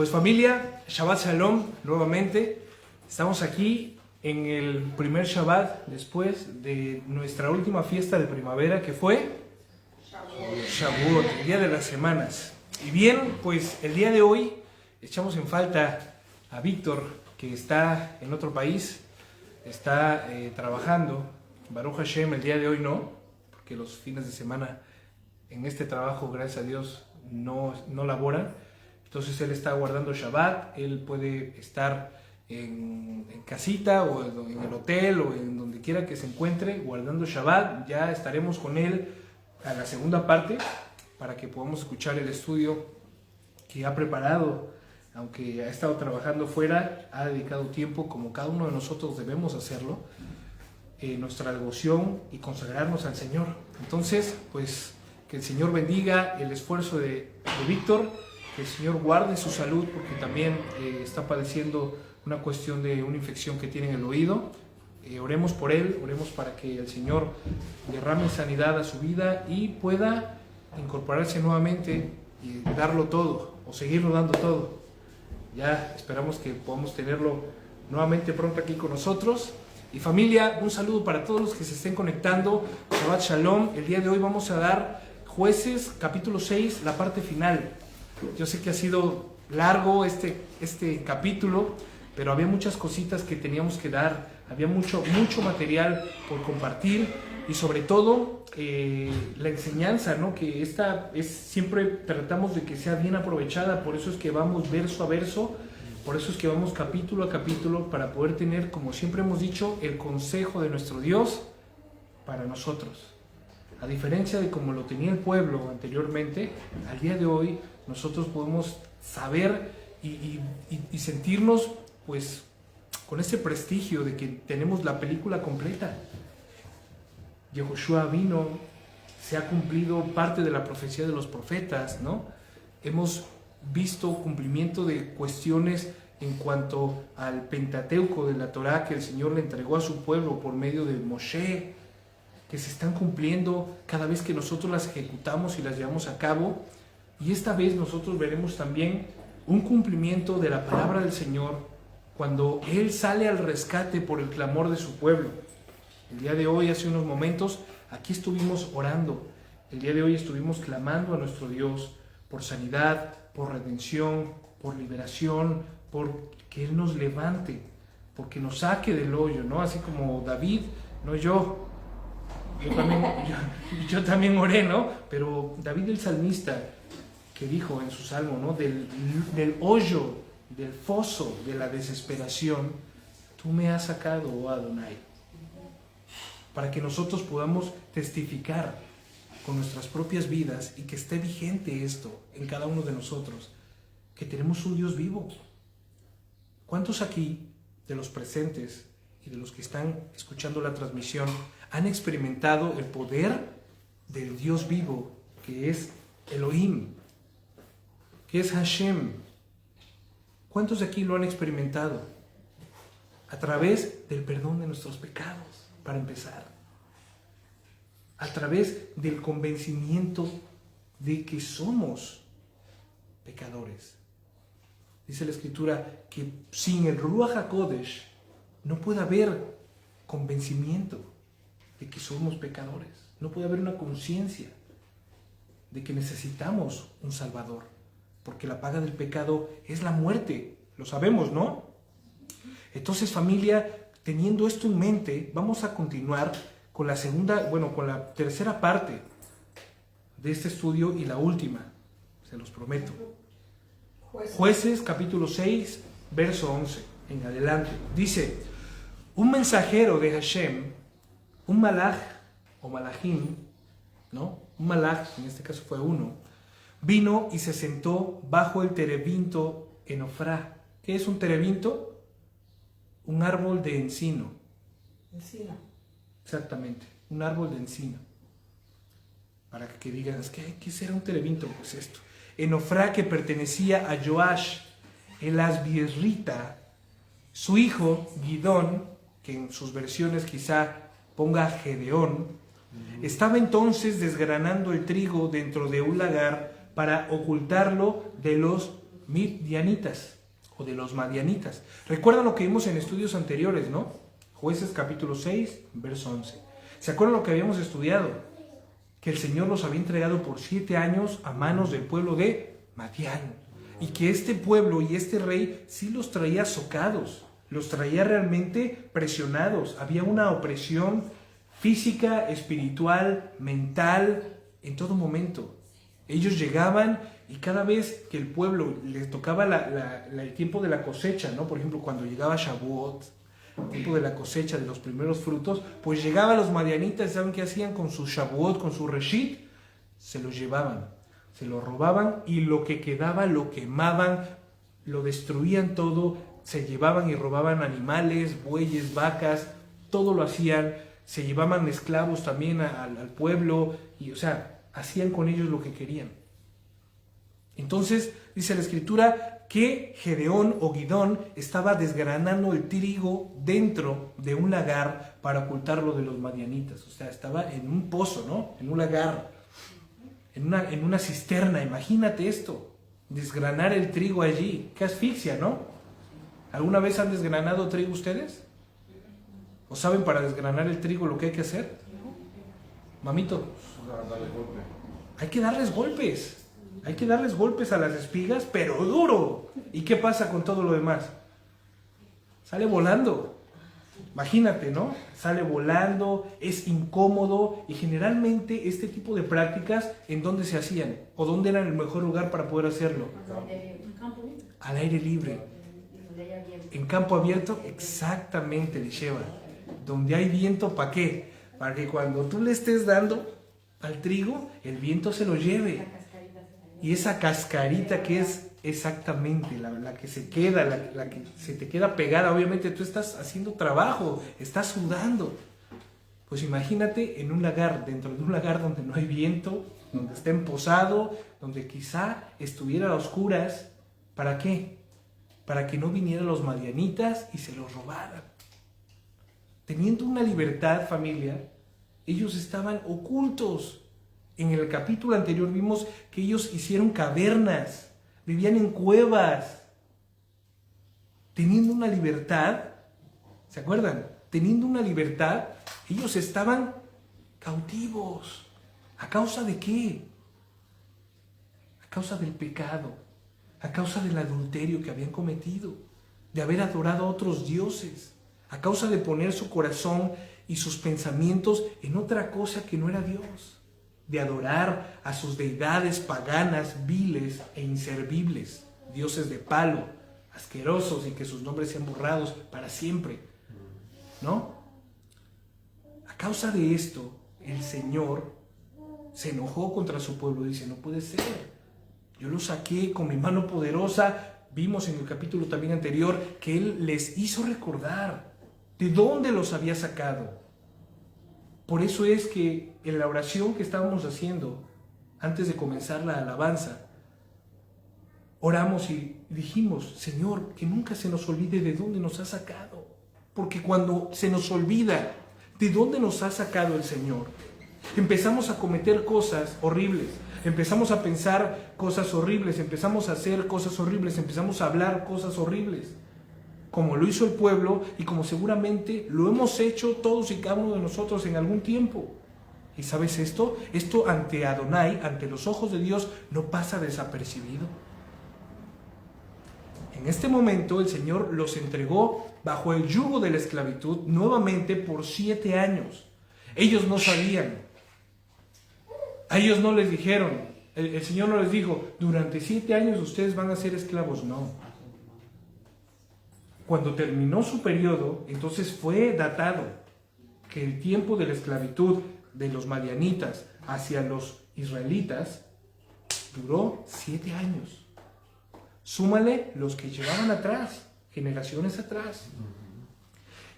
Pues familia, Shabbat Shalom nuevamente. Estamos aquí en el primer Shabbat después de nuestra última fiesta de primavera, que fue Shavuot, el día de las semanas. Y bien, pues el día de hoy echamos en falta a Víctor, que está en otro país, está trabajando. Baruch Hashem, el día de hoy no, porque los fines de semana en este trabajo, gracias a Dios, no laboran. Entonces él está guardando Shabbat. Él puede estar en casita o en el hotel o en donde quiera que se encuentre guardando Shabbat. Ya estaremos con él a la segunda parte para que podamos escuchar el estudio que ha preparado. Aunque ha estado trabajando fuera, ha dedicado tiempo, como cada uno de nosotros debemos hacerlo, nuestra devoción y consagrarnos al Señor. Entonces, pues que el Señor bendiga el esfuerzo de Víctor, que el Señor guarde su salud, porque también está padeciendo una cuestión de una infección que tiene en el oído. Oremos por él, oremos para que el Señor derrame sanidad a su vida y pueda incorporarse nuevamente y darlo todo, o seguirlo dando todo. Ya esperamos que podamos tenerlo nuevamente pronto aquí con nosotros. Y familia, un saludo para todos los que se estén conectando. Shabbat Shalom. El día de hoy vamos a dar Jueces capítulo 6, la parte final. Yo sé que ha sido largo este capítulo, pero había muchas cositas que teníamos que dar, había mucho material por compartir, y sobre todo la enseñanza, ¿no? Que esta es, siempre tratamos de que sea bien aprovechada. Por eso es que vamos verso a verso, por eso es que vamos capítulo a capítulo, para poder tener, como siempre hemos dicho, el consejo de nuestro Dios para nosotros. A diferencia de como lo tenía el pueblo anteriormente, al día de hoy nosotros podemos saber y sentirnos pues con ese prestigio de que tenemos la película completa. Yehoshua vino, se ha cumplido parte de la profecía de los profetas, ¿no? Hemos visto cumplimiento de cuestiones en cuanto al Pentateuco de la Torá que el Señor le entregó a su pueblo por medio de Moshe, que se están cumpliendo cada vez que nosotros las ejecutamos y las llevamos a cabo. Y esta vez nosotros veremos también un cumplimiento de la palabra del Señor cuando Él sale al rescate por el clamor de su pueblo. El día de hoy, hace unos momentos, aquí estuvimos orando. El día de hoy estuvimos clamando a nuestro Dios por sanidad, por redención, por liberación, por que Él nos levante, porque nos saque del hoyo, ¿no? Así como David, no yo. Yo también oré, ¿no? Pero David el salmista, que dijo en su salmo, ¿no? Del hoyo, del foso, de la desesperación, tú me has sacado, oh Adonai. Para que nosotros podamos testificar con nuestras propias vidas y que esté vigente esto en cada uno de nosotros, que tenemos un Dios vivo. ¿Cuántos aquí, de los presentes y de los que están escuchando la transmisión, han experimentado el poder del Dios vivo, que es Elohim, que es Hashem? ¿Cuántos de aquí lo han experimentado? A través del perdón de nuestros pecados, para empezar. A través del convencimiento de que somos pecadores. Dice la Escritura que sin el Ruach HaKodesh no puede haber convencimiento de que somos pecadores. No puede haber una conciencia de que necesitamos un Salvador, porque la paga del pecado es la muerte. Lo sabemos, ¿no? Entonces, familia, teniendo esto en mente, vamos a continuar con con la tercera parte de este estudio y la última, se los prometo. Jueces capítulo 6, verso 11 en adelante. Dice: un mensajero de Hashem, un malaj o malajim, ¿no? Un malaj, en este caso fue uno, vino y se sentó bajo el terebinto en Ofrá. ¿Qué es un terebinto? Un árbol de encino. Encino. Exactamente, un árbol de encino. Para que digan, ¿qué será un terebinto? Pues esto. En Ofrá, que pertenecía a Joash, el asbirrita, su hijo Gidón, que en sus versiones quizá ponga Gedeón, estaba entonces desgranando el trigo dentro de un lagar para ocultarlo de los midianitas o de los madianitas. Recuerdan lo que vimos en estudios anteriores, ¿no? Jueces capítulo 6, verso 11. ¿Se acuerdan lo que habíamos estudiado? Que el Señor los había entregado por 7 años a manos del pueblo de Madián. Y que este pueblo y este rey sí los traía socados, los traía realmente presionados. Había una opresión física, espiritual, mental, en todo momento. Ellos llegaban y cada vez que el pueblo les tocaba el tiempo de la cosecha, ¿no? Por ejemplo, cuando llegaba Shavuot, el tiempo de la cosecha de los primeros frutos, pues llegaban los madianitas. ¿Saben qué hacían con su Shavuot, con su Reshit? Se los llevaban, se lo robaban y lo que quedaba lo quemaban, lo destruían todo, se llevaban y robaban animales, bueyes, vacas, todo lo hacían, se llevaban esclavos también al pueblo y, o sea, hacían con ellos lo que querían. Entonces, dice la Escritura que Gedeón o Gidón estaba desgranando el trigo dentro de un lagar para ocultarlo de los madianitas. O sea, estaba en un pozo, ¿no? En un lagar, en una cisterna. Imagínate esto, desgranar el trigo allí. Qué asfixia, ¿no? ¿Alguna vez han desgranado trigo ustedes? ¿O saben para desgranar el trigo lo que hay que hacer? Mamito, hay que darles golpes. Hay que darles golpes a las espigas, pero duro. ¿Y qué pasa con todo lo demás? Sale volando. Imagínate, ¿no? Sale volando, es incómodo y generalmente este tipo de prácticas, ¿en dónde se hacían? ¿O dónde era el mejor lugar para poder hacerlo? Al aire libre. En campo abierto, exactamente, Lisheva. Donde hay viento, ¿para qué? Para que cuando tú le estés dando al trigo, el viento se lo lleve. Y esa cascarita que es exactamente la que se queda, la que se te queda pegada, obviamente tú estás haciendo trabajo, estás sudando. Pues imagínate en un lagar, dentro de un lagar donde no hay viento, donde está emposado, donde quizá estuviera a oscuras. ¿Para qué? Para que no vinieran los madianitas y se los robaran. Teniendo una libertad, familia, ellos estaban ocultos. En el capítulo anterior vimos que ellos hicieron cavernas, vivían en cuevas, teniendo una libertad. ¿Se acuerdan? Teniendo una libertad, ellos estaban cautivos. ¿A causa de qué? A causa del pecado, a causa del adulterio que habían cometido, de haber adorado a otros dioses, a causa de poner su corazón y sus pensamientos en otra cosa que no era Dios, de adorar a sus deidades paganas, viles e inservibles, dioses de palo, asquerosos y que sus nombres sean borrados para siempre, ¿no? A causa de esto, el Señor se enojó contra su pueblo. Dice, no puede ser, yo los saqué con mi mano poderosa. Vimos en el capítulo también anterior que Él les hizo recordar de dónde los había sacado. Por eso es que en la oración que estábamos haciendo antes de comenzar la alabanza, oramos y dijimos, Señor, que nunca se nos olvide de dónde nos ha sacado. Porque cuando se nos olvida de dónde nos ha sacado el Señor, empezamos a cometer cosas horribles, empezamos a pensar cosas horribles, empezamos a hacer cosas horribles, empezamos a hablar cosas horribles, como lo hizo el pueblo y como seguramente lo hemos hecho todos y cada uno de nosotros en algún tiempo. ¿Y sabes esto? Esto ante Adonai, ante los ojos de Dios, no pasa desapercibido. En este momento el Señor los entregó bajo el yugo de la esclavitud nuevamente por 7 años. Ellos no sabían. A ellos no les dijeron, el Señor no les dijo, durante 7 años ustedes van a ser esclavos. No. Cuando terminó su periodo, entonces fue datado que el tiempo de la esclavitud de los madianitas hacia los israelitas duró 7 años. Súmale los que llevaban atrás, generaciones atrás.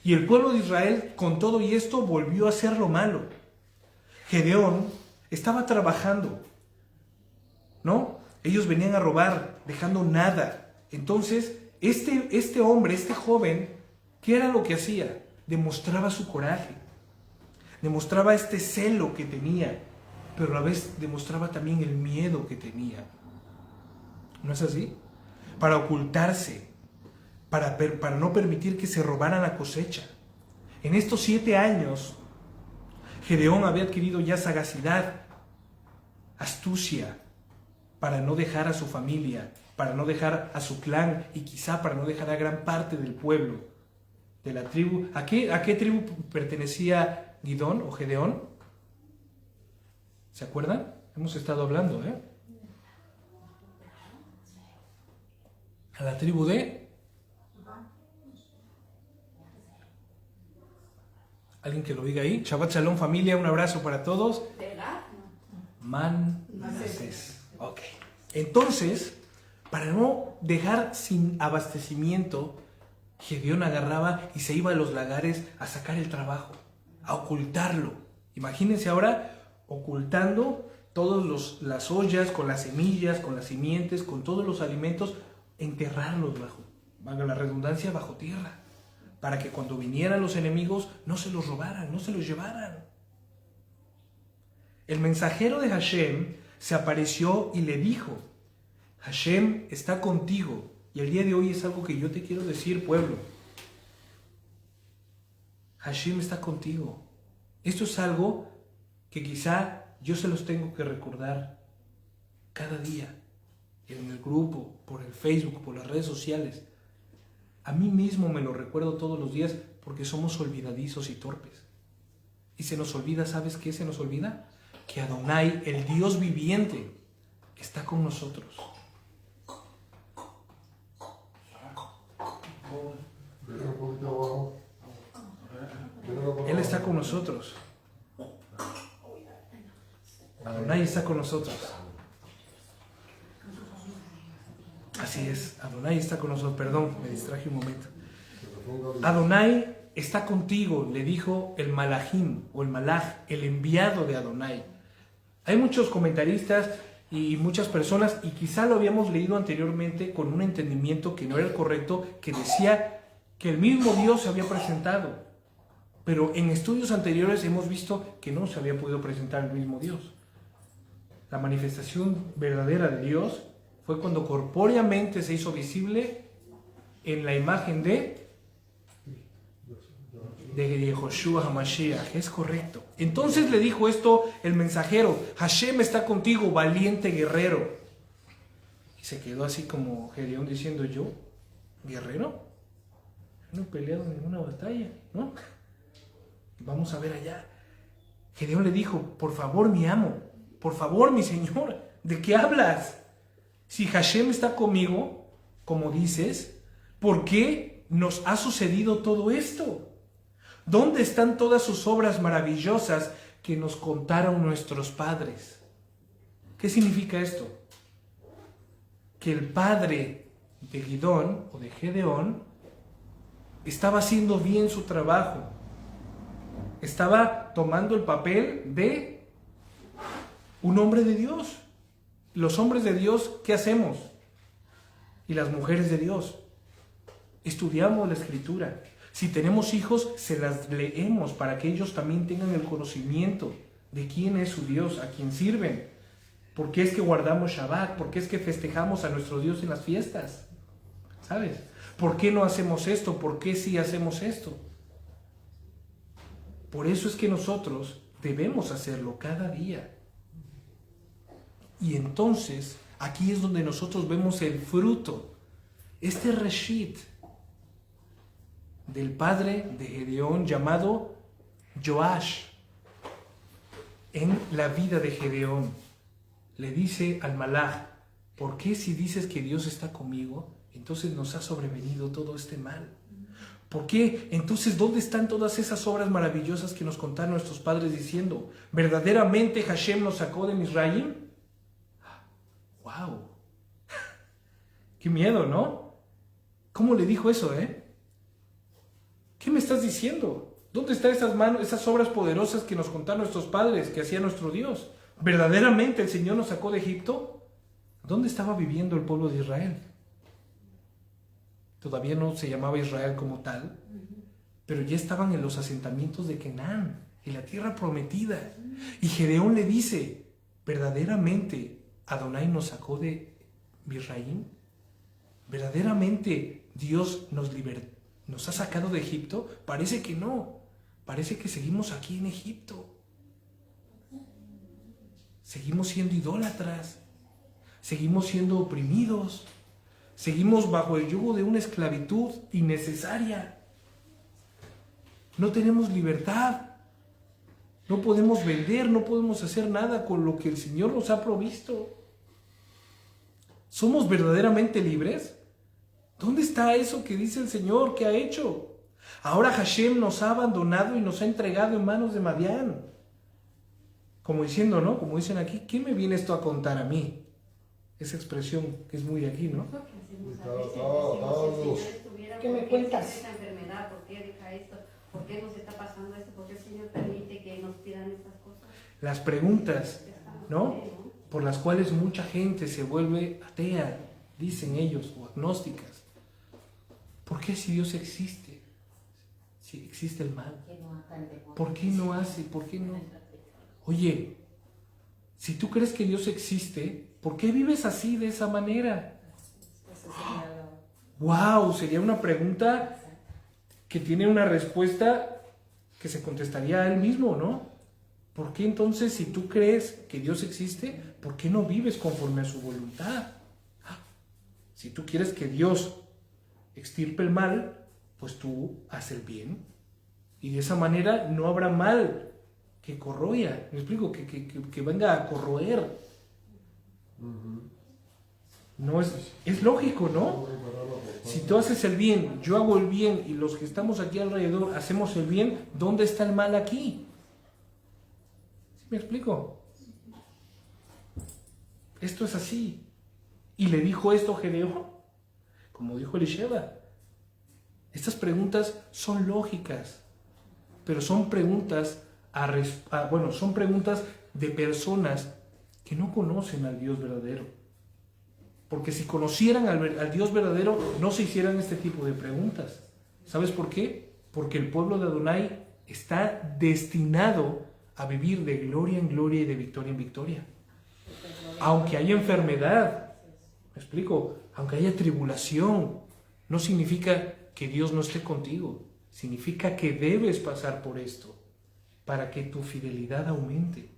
Y el pueblo de Israel, con todo y esto, volvió a hacer lo malo. Gedeón estaba trabajando, ¿no? Ellos venían a robar, dejando nada. Entonces, este hombre, este joven, ¿qué era lo que hacía? Demostraba su coraje, demostraba este celo que tenía, pero a la vez demostraba también el miedo que tenía. ¿No es así? para ocultarse, para no permitir que se robaran la cosecha. En estos 7 años, Gedeón había adquirido ya sagacidad, astucia, para no dejar a su familia, para no dejar a su clan y quizá para no dejar a gran parte del pueblo, de la tribu. ¿A qué tribu pertenecía Gidón o Gedeón? ¿Se acuerdan? Hemos estado hablando, A la tribu de... ¿Alguien que lo diga ahí? Shabbat Shalom, familia, un abrazo para todos. Manasés. Ok. Entonces, para no dejar sin abastecimiento, Gedeón agarraba y se iba a los lagares a sacar el trabajo, a ocultarlo. Imagínense ahora ocultando todas las ollas con las semillas, con las simientes, con todos los alimentos, enterrarlos valga la redundancia, bajo tierra, para que cuando vinieran los enemigos no se los robaran, no se los llevaran. El mensajero de Hashem se apareció y le dijo: Hashem está contigo. Y el día de hoy es algo que yo te quiero decir, pueblo. Hashem está contigo. Esto es algo que quizá yo se los tengo que recordar cada día, en el grupo, por el Facebook, por las redes sociales. A mí mismo me lo recuerdo todos los días porque somos olvidadizos y torpes. Y se nos olvida, ¿sabes qué se nos olvida? Que Adonai, el Dios viviente, está con nosotros. Él está con nosotros. Adonai está con nosotros. Así es, Adonai está con nosotros. Perdón, me distraje un momento. Adonai está contigo, le dijo el Malachim o el Malach, el enviado de Adonai. Hay muchos comentaristas y muchas personas, y quizá lo habíamos leído anteriormente con un entendimiento que no era el correcto, que decía que el mismo Dios se había presentado. Pero en estudios anteriores hemos visto que no se había podido presentar el mismo Dios. La manifestación verdadera de Dios fue cuando corpóreamente se hizo visible en la imagen de Yehoshua HaMashiach. Es correcto. Entonces le dijo esto el mensajero: Hashem está contigo, valiente guerrero. Y se quedó así como Gedeón diciendo: ¿yo? ¿Guerrero? No he peleado en ninguna batalla, ¿no? Vamos a ver allá. Gedeón le dijo: por favor, mi amo, por favor, mi señor, ¿de qué hablas? Si Hashem está conmigo, como dices, ¿por qué nos ha sucedido todo esto? ¿Dónde están todas sus obras maravillosas que nos contaron nuestros padres? ¿Qué significa esto? Que el padre de Gidón o de Gedeón estaba haciendo bien su trabajo. Estaba tomando el papel de un hombre de Dios. Los hombres de Dios, ¿qué hacemos? Y las mujeres de Dios, estudiamos la Escritura. Si tenemos hijos, se las leemos para que ellos también tengan el conocimiento de quién es su Dios, a quién sirven. ¿Por qué es que guardamos Shabbat? ¿Por qué es que festejamos a nuestro Dios en las fiestas? ¿Sabes? ¿Por qué no hacemos esto? ¿Por qué sí hacemos esto? Por eso es que nosotros debemos hacerlo cada día. Y entonces, aquí es donde nosotros vemos el fruto, este reshit del padre de Gedeón llamado Joash. En la vida de Gedeón le dice al Malach: ¿por qué si dices que Dios está conmigo, entonces nos ha sobrevenido todo este mal? ¿Por qué? Entonces, ¿dónde están todas esas obras maravillosas que nos contaron nuestros padres diciendo: ¿verdaderamente Hashem nos sacó de Misraim? ¡Wow! ¡Qué miedo!, ¿no? ¿Cómo le dijo eso, ¿Qué me estás diciendo? ¿Dónde están esas obras poderosas que nos contaron nuestros padres, que hacía nuestro Dios? ¿Verdaderamente el Señor nos sacó de Egipto? ¿Dónde estaba viviendo el pueblo de Israel? Todavía no se llamaba Israel como tal, pero ya estaban en los asentamientos de Canaán, en la tierra prometida. Y Gedeón le dice: ¿verdaderamente Adonai nos sacó de Misraim? ¿Verdaderamente Dios nos ha sacado de Egipto? Parece que no. Parece que seguimos aquí en Egipto. Seguimos siendo idólatras. Seguimos siendo oprimidos. Seguimos bajo el yugo de una esclavitud innecesaria. No tenemos libertad. No podemos vender, no podemos hacer nada con lo que el Señor nos ha provisto. ¿Somos verdaderamente libres? ¿Dónde está eso que dice el Señor que ha hecho? Ahora Hashem nos ha abandonado y nos ha entregado en manos de Madián. Como diciendo, ¿no? Como dicen aquí, ¿qué me viene esto a contar a mí? Esa expresión que es muy de aquí, ¿no? ¿Qué me cuentas? ¿Por qué esta enfermedad? ¿Por qué deja esto? ¿Por qué nos está pasando esto? ¿Por qué el Señor permite que nos pidan estas cosas? Las preguntas, ¿no? Por las cuales mucha gente se vuelve atea, dicen ellos, o agnósticas. ¿Por qué si Dios existe? Si existe el mal. ¿Por qué no hace? ¿Por qué no? Oye, si tú crees que Dios existe, ¿por qué vives así, de esa manera? ¡Wow! Sería una pregunta que tiene una respuesta que se contestaría a él mismo, ¿no? ¿Por qué entonces, si tú crees que Dios existe, por qué no vives conforme a su voluntad? Si tú quieres que Dios extirpe el mal, pues tú haz el bien. Y de esa manera no habrá mal que corroya. ¿Me explico? Que venga a corroer. No es lógico, ¿no? Si tú haces el bien, yo hago el bien y los que estamos aquí alrededor hacemos el bien, ¿dónde está el mal aquí? ¿Sí me explico? Esto es así. Y le dijo esto Gedeón, como dijo Elisheba. Estas preguntas son lógicas, pero son preguntas son preguntas de personas que no conocen al Dios verdadero. Porque si conocieran al Dios verdadero, no se hicieran este tipo de preguntas. ¿Sabes por qué? Porque el pueblo de Adonai está destinado a vivir de gloria en gloria y de victoria en victoria. Aunque haya enfermedad, ¿me explico? Aunque haya tribulación, no significa que Dios no esté contigo. Significa que debes pasar por esto para que tu fidelidad aumente,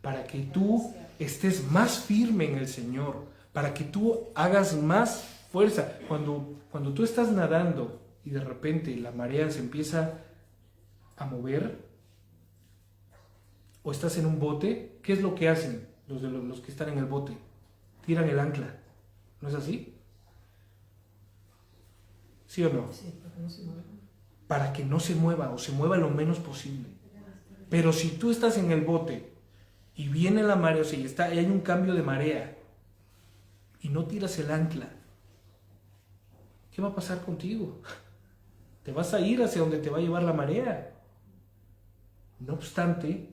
para que tú estés más firme en el Señor, para que tú hagas más fuerza. Cuando tú estás nadando y de repente la marea se empieza a mover, o estás en un bote, ¿qué es lo que hacen los que están en el bote? Tiran el ancla, ¿no es así? ¿Sí o no? Sí, para que no se mueva. Para que no se mueva o se mueva lo menos posible. Pero si tú estás en el bote y viene la marea, o sea, y hay un cambio de marea y no tiras el ancla, ¿qué va a pasar contigo? Te vas a ir hacia donde te va a llevar la marea. No obstante,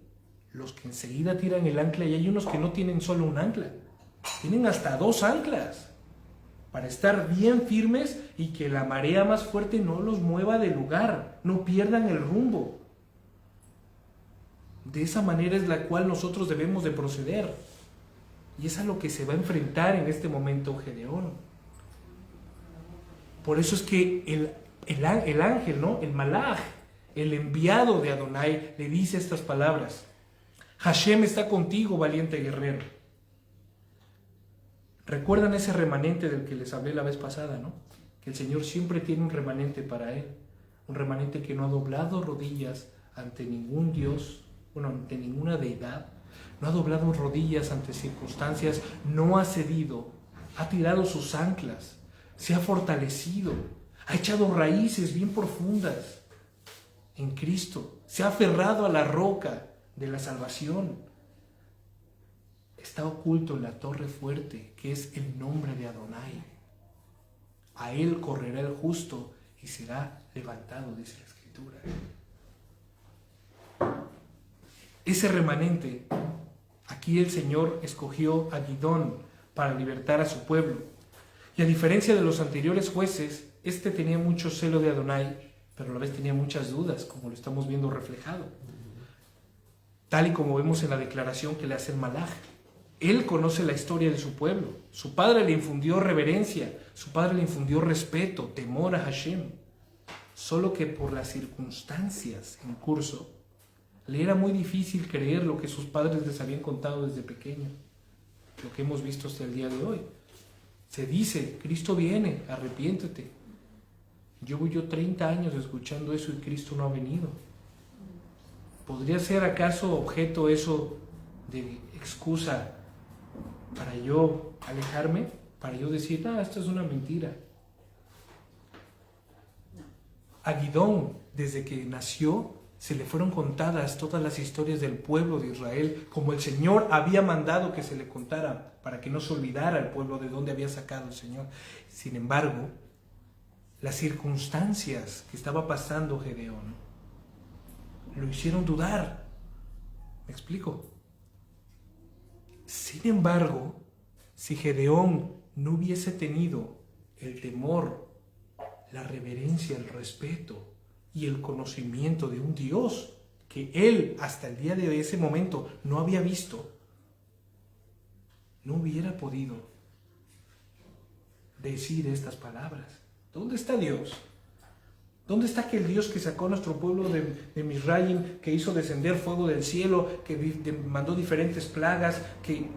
los que enseguida tiran el ancla, y hay unos que no tienen solo un ancla, tienen hasta 2 anclas para estar bien firmes y que la marea más fuerte no los mueva del lugar, no pierdan el rumbo. De esa manera es la cual nosotros debemos de proceder. Y es a lo que se va a enfrentar en este momento Gedeón. Por eso es que el ángel, ¿no? El malaj, el enviado de Adonai, le dice estas palabras: Hashem está contigo, valiente guerrero. ¿Recuerdan ese remanente del que les hablé la vez pasada, no? Que el Señor siempre tiene un remanente para él. Un remanente que no ha doblado rodillas ante ningún Dios, ante ninguna deidad. No ha doblado rodillas ante circunstancias, no ha cedido, ha tirado sus anclas, se ha fortalecido, ha echado raíces bien profundas en Cristo, se ha aferrado a la roca de la salvación. Está oculto en la torre fuerte, que es el nombre de Adonai. A él correrá el justo y será levantado, dice la Escritura. Ese remanente, aquí el Señor escogió a Gidón para libertar a su pueblo. Y a diferencia de los anteriores jueces, este tenía mucho celo de Adonai, pero a la vez tenía muchas dudas, como lo estamos viendo reflejado. Tal y como vemos en la declaración que le hace el malaj. Él conoce la historia de su pueblo. Su padre le infundió reverencia, su padre le infundió respeto, temor a Hashem. Solo que por las circunstancias en curso, le era muy difícil creer lo que sus padres les habían contado desde pequeño, lo que hemos visto hasta el día de hoy. Se dice, Cristo viene, arrepiéntete. Llevo yo 30 años escuchando eso y Cristo no ha venido. ¿Podría ser acaso objeto eso de excusa para yo alejarme? Para yo decir, esto es una mentira. A Gidón, desde que nació, se le fueron contadas todas las historias del pueblo de Israel, como el Señor había mandado que se le contara, para que no se olvidara el pueblo de donde había sacado el Señor. Sin embargo, las circunstancias que estaba pasando Gedeón lo hicieron dudar. ¿Me explico? Sin embargo, si Gedeón no hubiese tenido el temor, la reverencia, el respeto y el conocimiento de un Dios que él hasta el día de ese momento no había visto, no hubiera podido decir estas palabras. ¿Dónde está Dios? ¿Dónde está aquel Dios que sacó a nuestro pueblo de Misraim, que hizo descender fuego del cielo, que mandó diferentes plagas, que...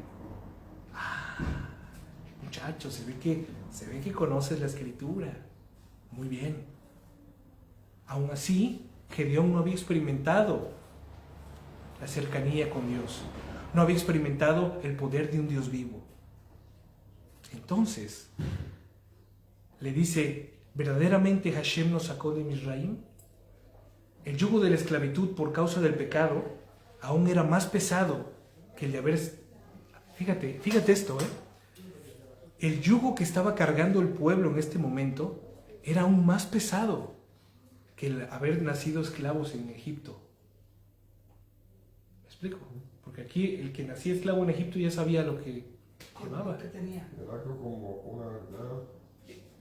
muchachos, se ve que conoces la Escritura. Muy bien. Aún así, Gedeón no había experimentado la cercanía con Dios. No había experimentado el poder de un Dios vivo. Entonces, le dice, ¿verdaderamente Hashem nos sacó de Misraim? El yugo de la esclavitud por causa del pecado aún era más pesado que el de haber... Fíjate esto, El yugo que estaba cargando el pueblo en este momento era aún más pesado que el haber nacido esclavos en Egipto. ¿Me explico? Porque aquí el que nacía esclavo en Egipto ya sabía lo que llevaba.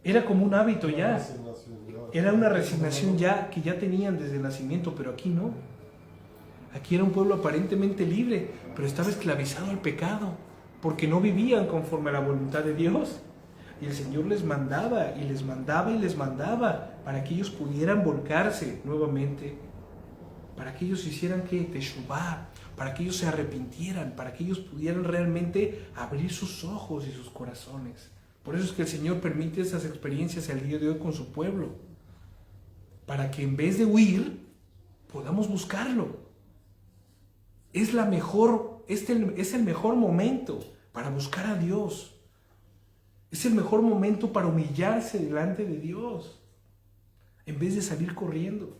Era como un hábito ya. Era una resignación ya que ya tenían desde el nacimiento, pero aquí no. Aquí era un pueblo aparentemente libre, pero estaba esclavizado al pecado, porque no vivían conforme a la voluntad de Dios. Y el Señor les mandaba, y les mandaba, y les mandaba, para que ellos pudieran volcarse nuevamente, para que ellos hicieran teshuvá, para que ellos se arrepintieran, para que ellos pudieran realmente abrir sus ojos y sus corazones. Por eso es que el Señor permite esas experiencias el día de hoy con su pueblo, para que en vez de huir, podamos buscarlo. Es el mejor momento para buscar a Dios. Es el mejor momento para humillarse delante de Dios, en vez de salir corriendo.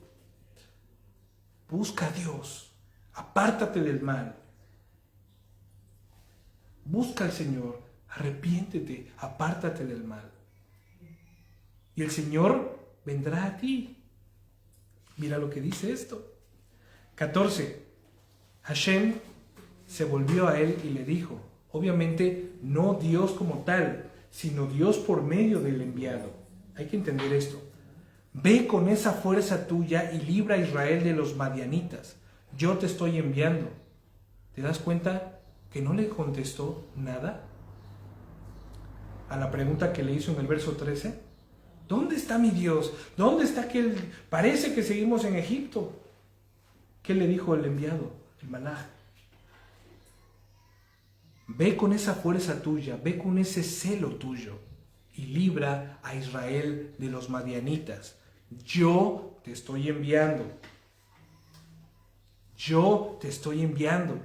Busca a Dios, apártate del mal. Busca al Señor, arrepiéntete, apártate del mal. Y el Señor vendrá a ti. Mira lo que dice esto. 14. Hashem se volvió a él y le dijo, obviamente no Dios como tal, sino Dios por medio del enviado. Hay que entender esto. Ve con esa fuerza tuya y libra a Israel de los madianitas. Yo te estoy enviando. ¿Te das cuenta que no le contestó nada a la pregunta que le hizo en el verso 13? ¿Dónde está mi Dios? ¿Dónde está aquel? Parece que seguimos en Egipto. ¿Qué le dijo el enviado, el malaj? Ve con esa fuerza tuya, ve con ese celo tuyo y libra a Israel de los madianitas. Yo te estoy enviando. Yo te estoy enviando.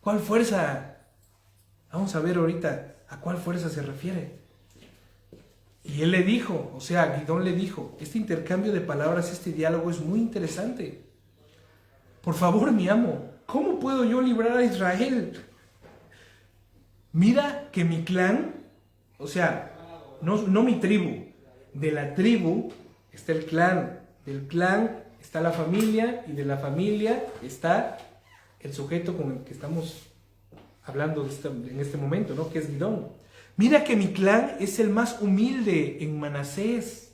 ¿Cuál fuerza? Vamos a ver ahorita a cuál fuerza se refiere. Y él le dijo, o sea, Gidón le dijo, este intercambio de palabras, este diálogo es muy interesante. Por favor, mi amo, ¿cómo puedo yo librar a Israel? Mira que mi clan, o sea, no mi tribu, de la tribu está el clan, del clan está la familia y de la familia está el sujeto con el que estamos hablando en este momento, ¿no? Que es Gidón. Mira que mi clan es el más humilde en Manasés.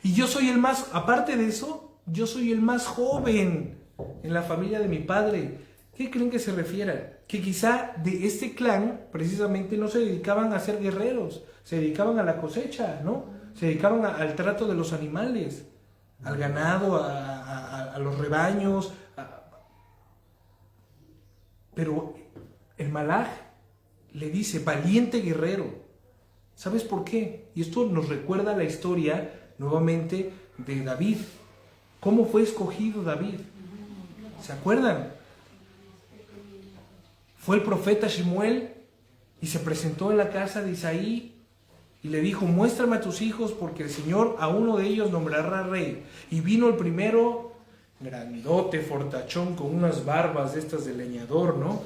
Y yo soy el más, aparte de eso, yo soy el más joven en la familia de mi padre. ¿Qué creen que se refiera? Que quizá de este clan precisamente no se dedicaban a ser guerreros, se dedicaban a la cosecha, ¿no? Se dedicaban al trato de los animales, al ganado, a los rebaños. Pero el Malaj le dice, valiente guerrero. ¿Sabes por qué? Y esto nos recuerda la historia nuevamente de David. ¿Cómo fue escogido David? ¿Se acuerdan? Fue el profeta Shemuel y se presentó en la casa de Isaí y le dijo, muéstrame a tus hijos porque el Señor a uno de ellos nombrará rey. Y vino el primero, grandote, fortachón, con unas barbas de estas de leñador, ¿no?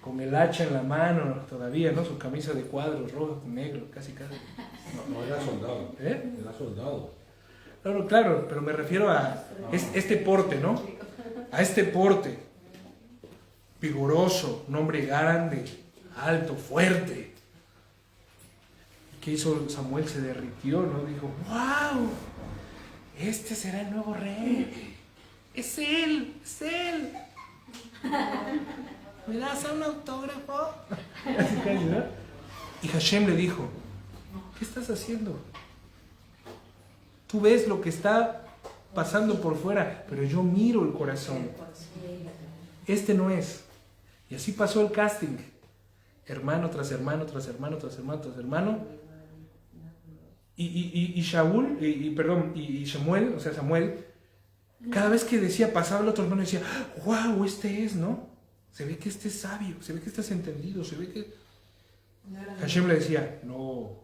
Con el hacha en la mano todavía, ¿no? Su camisa de cuadros, rojo con negro, casi. No era soldado. ¿Eh? Era soldado. Claro, pero me refiero a este porte, ¿no? A este porte. Vigoroso, un hombre grande, alto, fuerte. ¿Qué hizo Samuel? Se derritió, ¿no? Dijo, ¡wow! Este será el nuevo rey. Es él, es él. ¿Me das un autógrafo? Así casi, ¿no? Y Hashem le dijo, ¿qué estás haciendo? Tú ves lo que está pasando por fuera, pero yo miro el corazón. Este no es. Y así pasó el casting. Hermano tras hermano, tras hermano, tras hermano, tras hermano. Y Samuel, cada vez que decía, pasaba el otro hermano y decía, wow, este es, ¿no? Se ve que este es sabio, se ve que este es entendido, se ve que... Hashem le decía, no.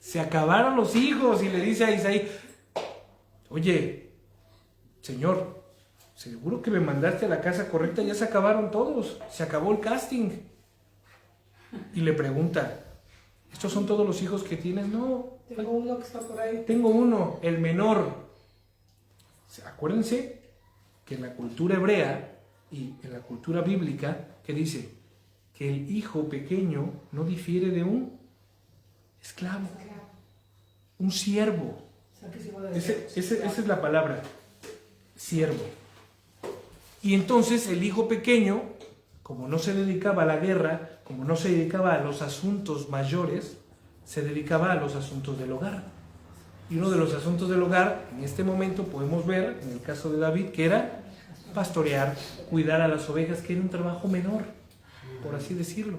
Se acabaron los hijos y le dice a Isaí, oye, Señor, seguro que me mandaste a la casa correcta, ya se acabaron todos, se acabó el casting. Y le pregunta, ¿estos son todos los hijos que tienes? No. Tengo uno que está por ahí. Tengo uno, el menor. Acuérdense que en la cultura hebrea y en la cultura bíblica, ¿qué dice? Que el hijo pequeño no difiere de un esclavo, un siervo. Esa es la palabra, siervo. Y entonces el hijo pequeño, como no se dedicaba a la guerra, como no se dedicaba a los asuntos mayores, se dedicaba a los asuntos del hogar. Y uno de los asuntos del hogar, en este momento podemos ver, en el caso de David, que era pastorear, cuidar a las ovejas, que era un trabajo menor, por así decirlo.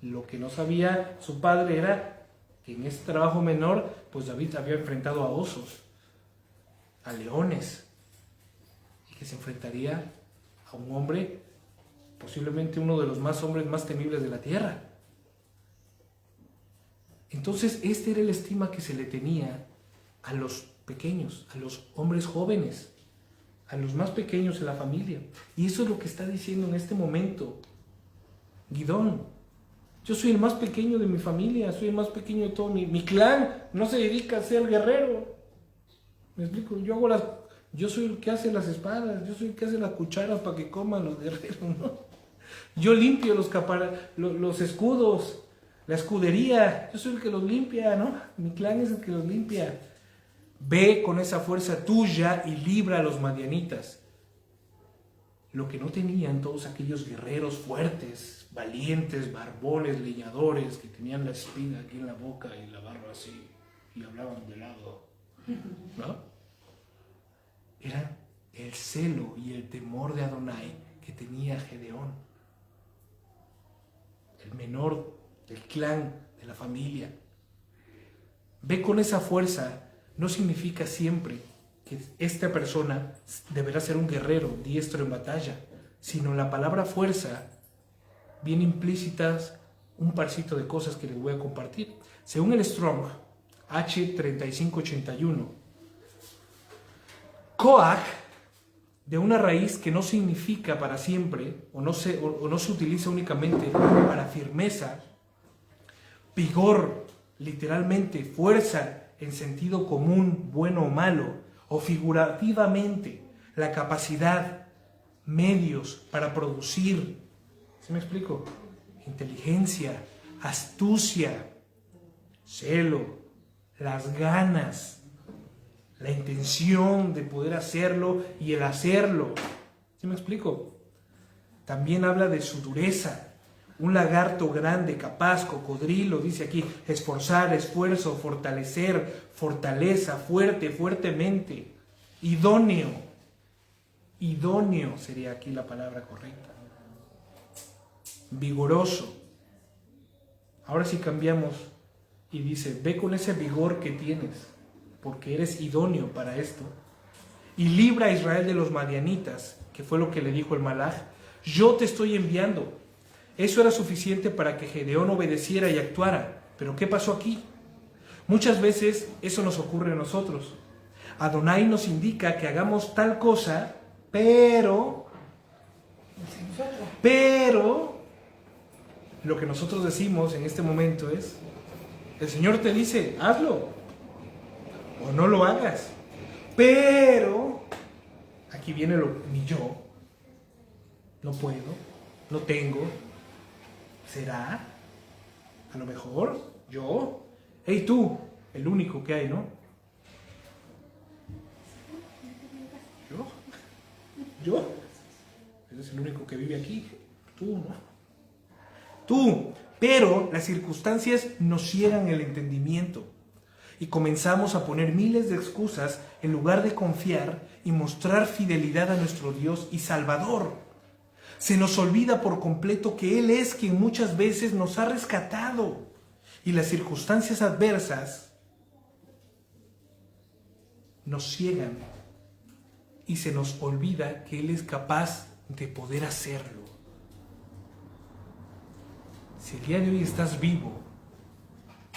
Lo que no sabía su padre era que en ese trabajo menor, pues David había enfrentado a osos, a leones, y que se enfrentaría a un hombre, posiblemente uno de los hombres más temibles de la tierra. Entonces, este era el estima que se le tenía a los pequeños, a los hombres jóvenes, a los más pequeños de la familia. Y eso es lo que está diciendo en este momento Gidón. Yo soy el más pequeño de mi familia, soy el más pequeño de todo mi clan. No se dedica a ser guerrero. ¿Me explico? Yo soy el que hace las espadas, yo soy el que hace las cucharas para que coman los guerreros, ¿no? Yo limpio los escudos, la escudería, yo soy el que los limpia, ¿no? Mi clan es el que los limpia. Ve con esa fuerza tuya y libra a los madianitas. Lo que no tenían todos aquellos guerreros fuertes, valientes, barbones, leñadores, que tenían la espina aquí en la boca y la barba así, y hablaban de lado, ¿no? Era el celo y el temor de Adonai que tenía Gedeón, el menor del clan, de la familia. Ve con esa fuerza. No significa siempre que esta persona deberá ser un guerrero diestro en batalla, sino la palabra fuerza viene implícitas un parcito de cosas que les voy a compartir. Según el Strong H3581, Koach, de una raíz que no significa para siempre o no se utiliza únicamente para firmeza, vigor, literalmente fuerza en sentido común, bueno o malo, o figurativamente la capacidad, medios para producir, ¿sí me explico? Inteligencia, astucia, celo, las ganas, la intención de poder hacerlo y el hacerlo. ¿Sí me explico? También habla de su dureza. Un lagarto grande, capaz, cocodrilo, dice aquí, esforzar, esfuerzo, fortalecer, fortaleza, fuerte, fuertemente, idóneo. Idóneo sería aquí la palabra correcta. Vigoroso. Ahora sí cambiamos y dice, ve con ese vigor que tienes, porque eres idóneo para esto. Y libra a Israel de los madianitas, que fue lo que le dijo el Malaj. Yo te estoy enviando. Eso era suficiente para que Gedeón obedeciera y actuara. Pero ¿qué pasó aquí? Muchas veces eso nos ocurre a nosotros. Adonai nos indica que hagamos tal cosa, pero lo que nosotros decimos en este momento es, el Señor te dice, hazlo o no lo hagas. Pero aquí viene ni yo, no puedo, no tengo. ¿Será? A lo mejor yo. Hey tú, el único que hay, ¿no? Yo. Eres el único que vive aquí. Tú, ¿no? Tú. Pero las circunstancias nos ciegan el entendimiento y comenzamos a poner miles de excusas en lugar de confiar y mostrar fidelidad a nuestro Dios y Salvador. Se nos olvida por completo que Él es quien muchas veces nos ha rescatado y las circunstancias adversas nos ciegan y se nos olvida que Él es capaz de poder hacerlo. Si el día de hoy estás vivo,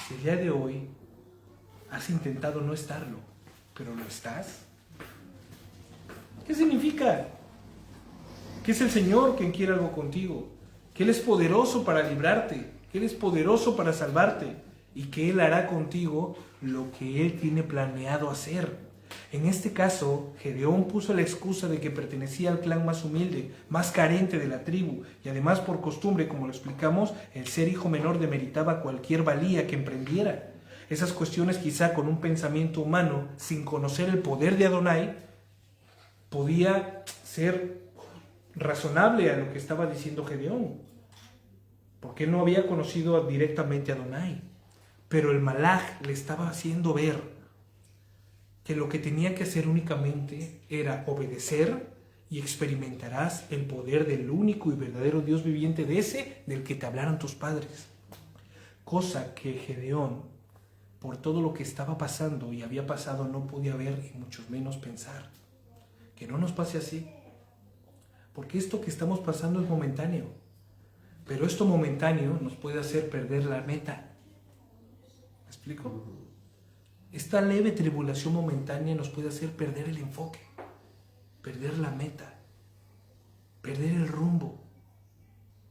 si el día de hoy has intentado no estarlo, pero lo estás, ¿qué significa? Que es el Señor quien quiere algo contigo, que Él es poderoso para librarte, que Él es poderoso para salvarte y que Él hará contigo lo que Él tiene planeado hacer. En este caso, Gedeón puso la excusa de que pertenecía al clan más humilde, más carente de la tribu, y además por costumbre, como lo explicamos, el ser hijo menor demeritaba cualquier valía que emprendiera. Esas cuestiones, quizá con un pensamiento humano, sin conocer el poder de Adonai, podía ser razonable a lo que estaba diciendo Gedeón, porque él no había conocido directamente a Adonai, pero el Malaj le estaba haciendo ver que lo que tenía que hacer únicamente era obedecer y experimentarás el poder del único y verdadero Dios viviente, de ese del que te hablaron tus padres. Cosa que Gedeón, por todo lo que estaba pasando y había pasado, no podía ver y mucho menos pensar. Que no nos pase así. Porque esto que estamos pasando es momentáneo, pero esto momentáneo nos puede hacer perder la meta. ¿Me explico? Esta leve tribulación momentánea nos puede hacer perder el enfoque, perder la meta, perder el rumbo.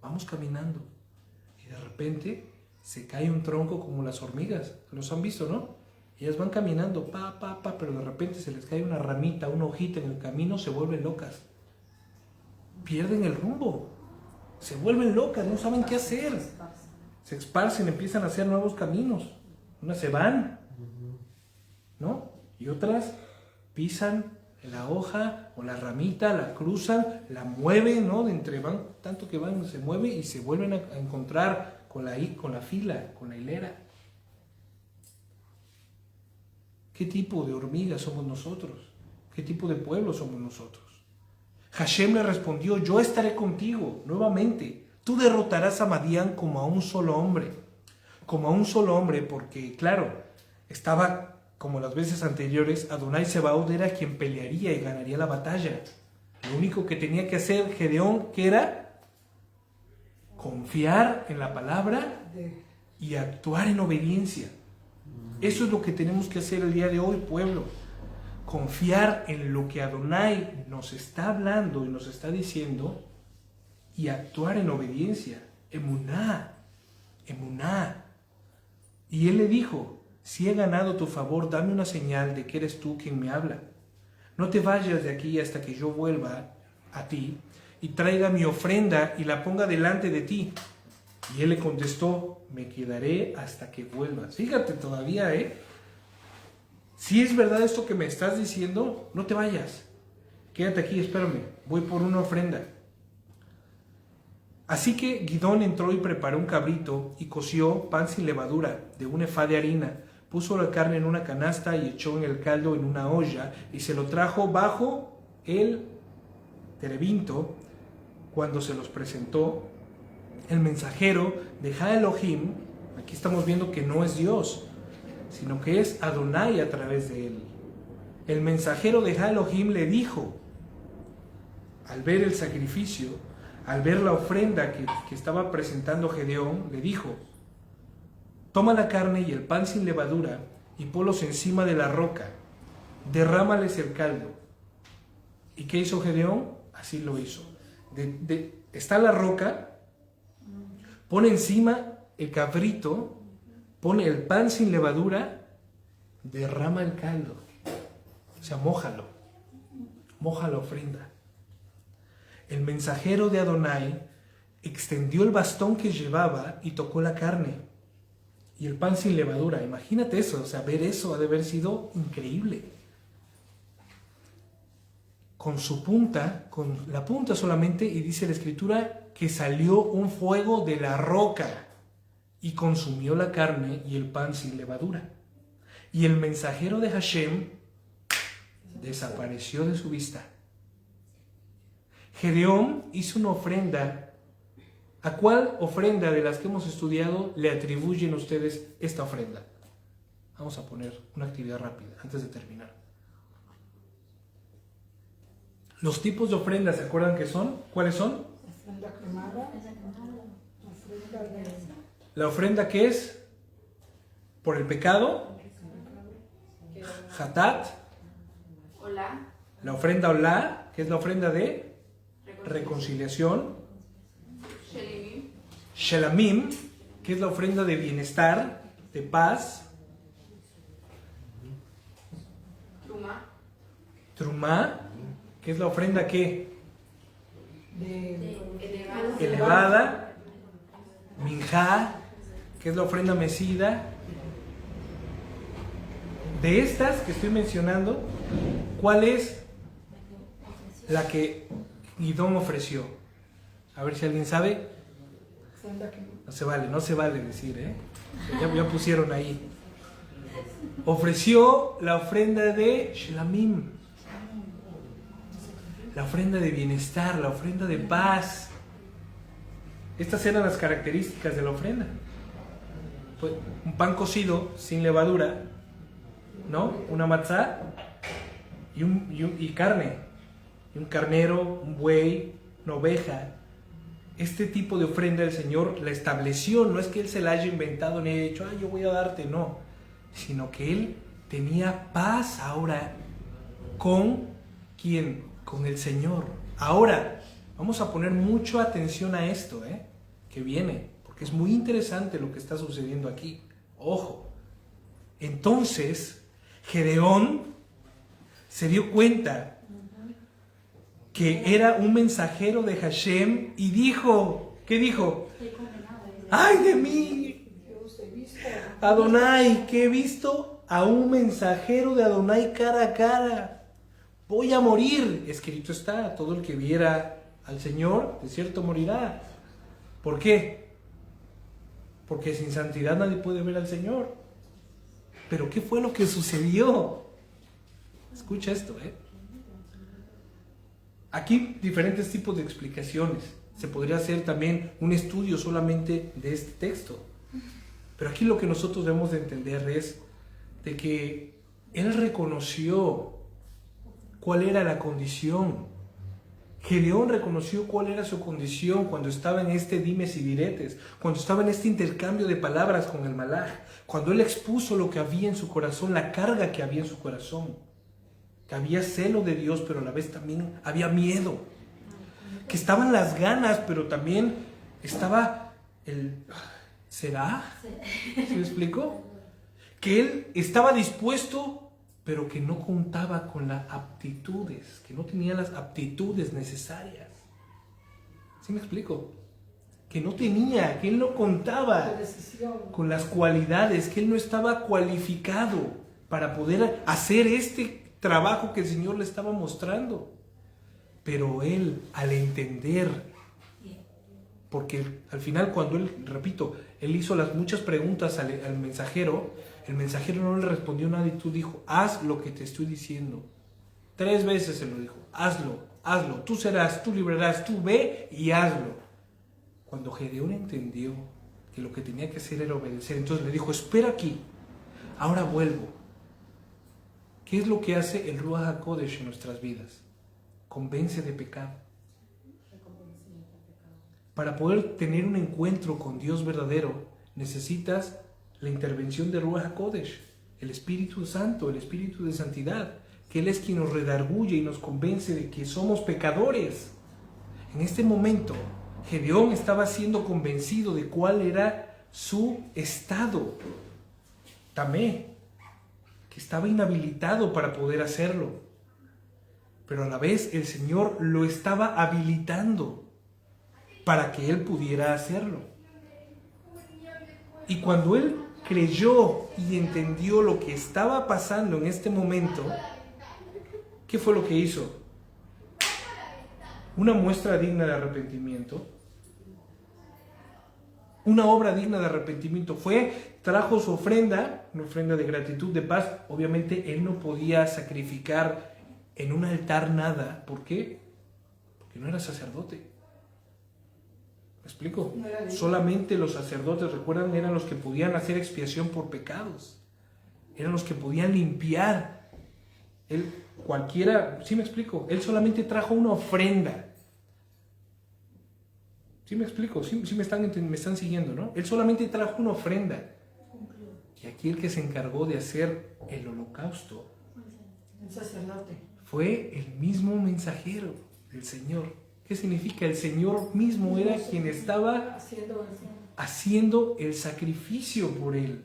Vamos caminando y de repente se cae un tronco como las hormigas. Los han visto, ¿no? Ellas van caminando, pero de repente se les cae una ramita, una hojita en el camino, se vuelven locas. Pierden el rumbo, se vuelven locas, no saben qué hacer, se esparcen, empiezan a hacer nuevos caminos, unas se van, ¿no? Y otras pisan la hoja o la ramita, la cruzan, la mueven, ¿no? De entre van, tanto que van, se mueve y se vuelven a encontrar con la fila, con la hilera. ¿Qué tipo de hormigas somos nosotros? ¿Qué tipo de pueblo somos nosotros? Hashem le respondió, yo estaré contigo nuevamente. Tú derrotarás a Madián como a un solo hombre. Como a un solo hombre, porque, claro, estaba, como las veces anteriores, Adonai Sebaot era quien pelearía y ganaría la batalla. Lo único que tenía que hacer Gedeón, ¿qué era? Confiar en la palabra y actuar en obediencia. Eso es lo que tenemos que hacer el día de hoy, pueblo. Confiar en lo que Adonai nos está hablando y nos está diciendo y actuar en obediencia. Emuná, emuná. Y él le dijo, si he ganado tu favor, dame una señal de que eres tú quien me habla. No te vayas de aquí hasta que yo vuelva a ti y traiga mi ofrenda y la ponga delante de ti. Y él le contestó, me quedaré hasta que vuelvas. Fíjate todavía, si es verdad esto que me estás diciendo, no te vayas. Quédate aquí, espérame. voy por una ofrenda. Así que Gidón entró y preparó un cabrito y coció pan sin levadura de un efá de harina. Puso la carne en una canasta y echó en el caldo en una olla y se lo trajo bajo el terebinto. Cuando se los presentó, el mensajero de Ja Elohim, aquí estamos viendo que no es Dios, sino que es Adonai a través de él. El mensajero de Ja Elohim le dijo, al ver el sacrificio, al ver la ofrenda que estaba presentando Gedeón, le dijo: toma la carne y el pan sin levadura y ponlos encima de la roca, derrámales el caldo. ¿Y qué hizo Gedeón? Así lo hizo. Está la roca, pone encima el cabrito, pone el pan sin levadura, derrama el caldo. O sea, mójalo, moja la ofrenda. El mensajero de Adonai extendió el bastón que llevaba y tocó la carne y el pan sin levadura. Imagínate eso, o sea, ver eso ha de haber sido increíble. Con su punta, con la punta solamente, y dice la escritura que salió un fuego de la roca y consumió la carne y el pan sin levadura. Y el mensajero de Hashem desapareció de su vista. Gedeón hizo una ofrenda. ¿A cuál ofrenda de las que hemos estudiado le atribuyen ustedes esta ofrenda? Vamos a poner una actividad rápida antes de terminar. Los tipos de ofrendas, ¿se acuerdan qué son? ¿Cuáles son? Ofrenda quemada, ofrenda de... La ofrenda que es por el pecado, Hatat. Hola. La ofrenda Olá, que es la ofrenda de reconciliación. Shelimim. Shelamim, que es la ofrenda de bienestar, de paz. Truma. Trumá, que es la ofrenda que Elevada. elevada. Minjá, que es la ofrenda mecida. De estas que estoy mencionando, ¿cuál es la que Gidón ofreció? A ver si alguien sabe. ofrenda que... No se vale decir, ¿eh? Ya pusieron ahí. Ofreció la ofrenda de Shelamim, la ofrenda de bienestar, la ofrenda de paz. Estas eran las características de la ofrenda. Pues, un pan cocido sin levadura, ¿no? Una matzá y carne, y un carnero, un buey, una oveja. Este tipo de ofrenda el Señor la estableció. No es que Él se la haya inventado ni haya dicho, yo voy a darte, no, sino que Él tenía paz ahora con ¿quién? Con el Señor. Ahora vamos a poner mucha atención a esto, que viene, porque es muy interesante lo que está sucediendo aquí. Ojo. Entonces Gedeón se dio cuenta que era un mensajero de Hashem y dijo, ¿qué dijo? ¡Ay de mí! Adonai, que he visto a un mensajero de Adonai cara a cara. Voy a morir. Escrito está, todo el que viera al Señor, de cierto morirá. ¿Por qué? Porque sin santidad nadie puede ver al Señor. Pero ¿qué fue lo que sucedió? Escucha esto, Aquí diferentes tipos de explicaciones. Se podría hacer también un estudio solamente de este texto. Pero aquí lo que nosotros debemos de entender es de que él reconoció cuál era la condición. Gedeón reconoció cuál era su condición cuando estaba en este dimes y diretes, cuando estaba en este intercambio de palabras con el malaj, cuando él expuso lo que había en su corazón, la carga que había en su corazón, que había celo de Dios, pero a la vez también había miedo, que estaban las ganas, pero también estaba el ¿será? ¿Se me explicó? Que él estaba dispuesto, pero que no contaba con las aptitudes, que no tenía las aptitudes necesarias. ¿Sí me explico? Que no tenía, que él no contaba con las cualidades, que él no estaba cualificado para poder hacer este trabajo que el Señor le estaba mostrando. Pero él, al entender, porque al final cuando él, repito, él hizo las muchas preguntas al mensajero, el mensajero no le respondió nada y tú dijo, haz lo que te estoy diciendo. 3 veces se lo dijo, hazlo, hazlo, tú serás, tú librarás, tú ve y hazlo. Cuando Gedeón entendió que lo que tenía que hacer era obedecer, entonces le dijo, espera aquí, ahora vuelvo. ¿Qué es lo que hace el Ruach HaKodesh en nuestras vidas? Convence de pecado. Para poder tener un encuentro con Dios verdadero, necesitas la intervención de Ruach HaKodesh, el Espíritu Santo, el Espíritu de Santidad, que Él es quien nos redarguye y nos convence de que somos pecadores. En este momento, Gedeón estaba siendo convencido de cuál era su estado. Tamé, que estaba inhabilitado para poder hacerlo. Pero a la vez el Señor lo estaba habilitando para que él pudiera hacerlo. Y cuando él creyó y entendió lo que estaba pasando en este momento, ¿qué fue lo que hizo? Una muestra digna de arrepentimiento, una obra digna de arrepentimiento trajo su ofrenda, una ofrenda de gratitud, de paz. Obviamente él no podía sacrificar en un altar nada. ¿Por qué? Porque no era sacerdote. ¿Me explico? Solamente los sacerdotes, recuerdan, eran los que podían hacer expiación por pecados. Eran los que podían limpiar. Él, cualquiera, ¿sí me explico? Él solamente trajo una ofrenda. ¿Sí me explico? ¿Sí me están siguiendo, no? Él solamente trajo una ofrenda. Y aquí el que se encargó de hacer el holocausto, El sacerdote, fue el mismo mensajero del Señor. ¿Qué significa? El Señor mismo era quien estaba haciendo el sacrificio por él.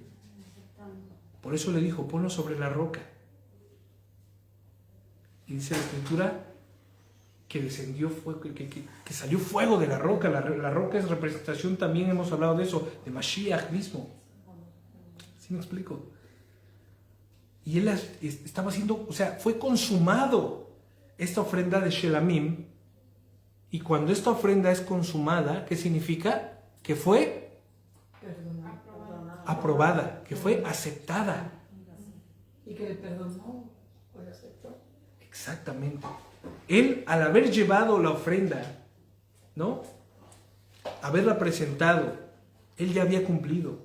Por eso le dijo, ponlo sobre la roca. Y dice la Escritura que descendió fuego, que salió fuego de la roca. La roca es representación, también hemos hablado de eso, de Mashiach mismo. ¿Sí me explico? Y él estaba haciendo, o sea, fue consumado esta ofrenda de Shelamim. Y cuando esta ofrenda es consumada, ¿qué significa? Que fue aprobada, que fue aceptada. y que le perdonó, pues aceptó. Exactamente. Él, al haber llevado la ofrenda, ¿no? Haberla presentado, él ya había cumplido,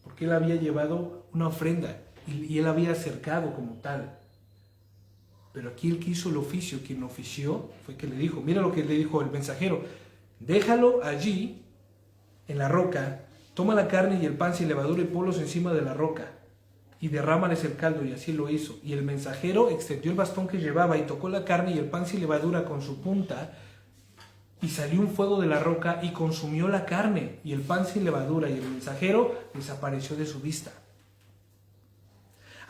porque él había llevado una ofrenda y él había acercado como tal. Pero aquí el que hizo el oficio, quien ofició, fue que le dijo, mira lo que le dijo el mensajero, déjalo allí, en la roca, toma la carne y el pan sin levadura y ponlos encima de la roca, y derrámales el caldo, y así lo hizo. Y el mensajero extendió el bastón que llevaba y tocó la carne y el pan sin levadura con su punta, y salió un fuego de la roca y consumió la carne y el pan sin levadura, y el mensajero desapareció de su vista.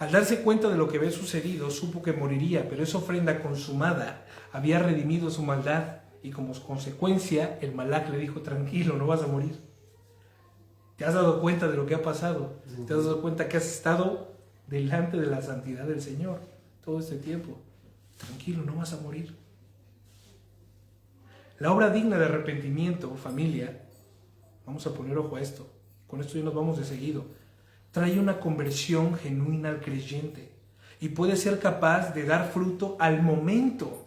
Al darse cuenta de lo que había sucedido, supo que moriría, pero esa ofrenda consumada había redimido su maldad, y como consecuencia el Malach le dijo, tranquilo, no vas a morir. ¿Te has dado cuenta de lo que ha pasado? ¿Te has dado cuenta que has estado delante de la santidad del Señor todo este tiempo? Tranquilo, no vas a morir. La obra digna de arrepentimiento, familia, vamos a poner ojo a esto, con esto ya nos vamos de seguido, trae una conversión genuina al creyente y puede ser capaz de dar fruto al momento.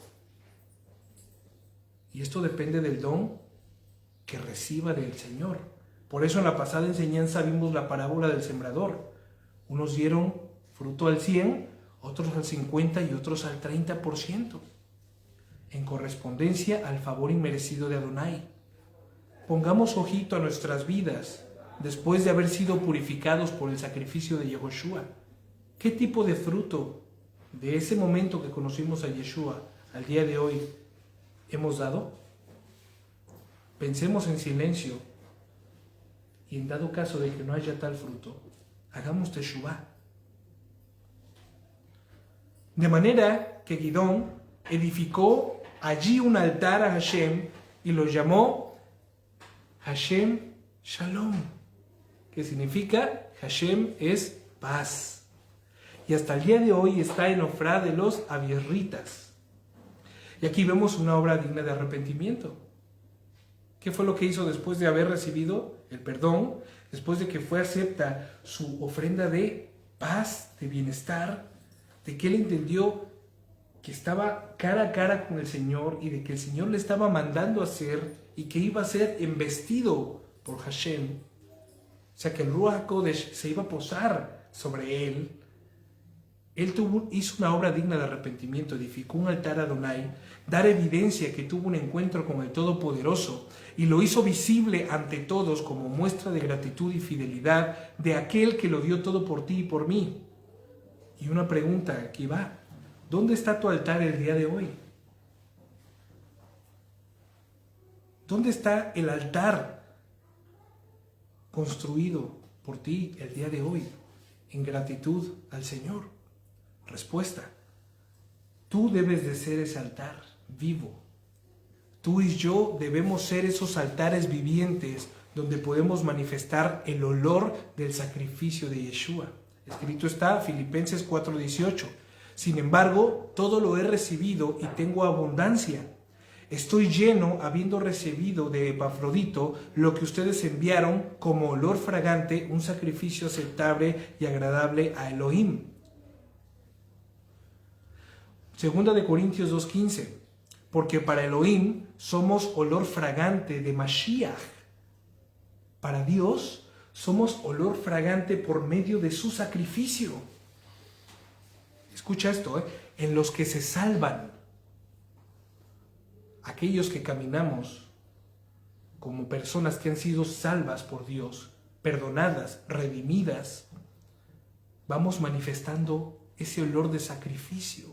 Y esto depende del don que reciba del Señor. Por eso en la pasada enseñanza vimos la parábola del sembrador. Unos dieron fruto al 100, otros al 50 y otros al 30%, en correspondencia al favor inmerecido de Adonai. Pongamos ojito a nuestras vidas después de haber sido purificados por el sacrificio de Yehoshua. ¿Qué tipo de fruto de ese momento que conocimos a Yeshua al día de hoy hemos dado? Pensemos en silencio y en dado caso de que no haya tal fruto, hagamos teshuvá. De manera que Gidón edificó allí un altar a Hashem y lo llamó Hashem Shalom, que significa Hashem es paz. Y hasta el día de hoy está en Ofrá de los Abierritas. Y aquí vemos una obra digna de arrepentimiento. ¿Qué fue lo que hizo después de haber recibido el perdón? Después de que fue acepta su ofrenda de paz, de bienestar, de que él entendió que estaba cara a cara con el Señor y de que el Señor le estaba mandando a hacer y que iba a ser embestido por Hashem. O sea, que el Ruach HaKodesh se iba a posar sobre él. Él hizo una obra digna de arrepentimiento, edificó un altar a Adonai, dar evidencia que tuvo un encuentro con el Todopoderoso y lo hizo visible ante todos como muestra de gratitud y fidelidad de aquel que lo dio todo por ti y por mí. Y una pregunta aquí va: ¿dónde está tu altar el día de hoy? ¿Dónde está el altar construido por ti el día de hoy en gratitud al Señor? Respuesta: tú debes de ser ese altar vivo. Tú y yo debemos ser esos altares vivientes donde podemos manifestar el olor del sacrificio de Yeshua. Escrito está, Filipenses 4:18. Sin embargo, todo lo he recibido y tengo abundancia. Estoy lleno habiendo recibido de Epafrodito lo que ustedes enviaron como olor fragante, un sacrificio aceptable y agradable a Elohim. Segunda de Corintios 2:15. Porque para Elohim somos olor fragante de Mashiach. Para Dios somos olor fragante por medio de su sacrificio. Escucha esto, en los que se salvan. Aquellos que caminamos como personas que han sido salvas por Dios, perdonadas, redimidas, vamos manifestando ese olor de sacrificio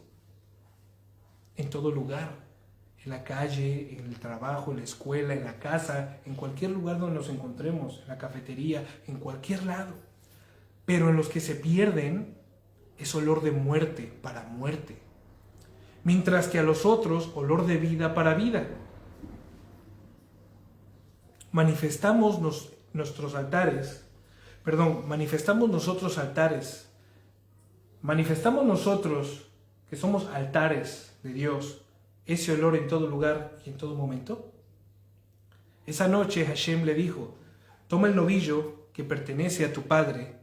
en todo lugar. En la calle, en el trabajo, en la escuela, en la casa, en cualquier lugar donde nos encontremos, en la cafetería, en cualquier lado. Pero en los que se pierden es olor de muerte para muerte, mientras que a los otros olor de vida para vida. Manifestamos nosotros altares, manifestamos nosotros que somos altares de Dios, ese olor en todo lugar y en todo momento. Esa noche Hashem le dijo: toma el novillo que pertenece a tu padre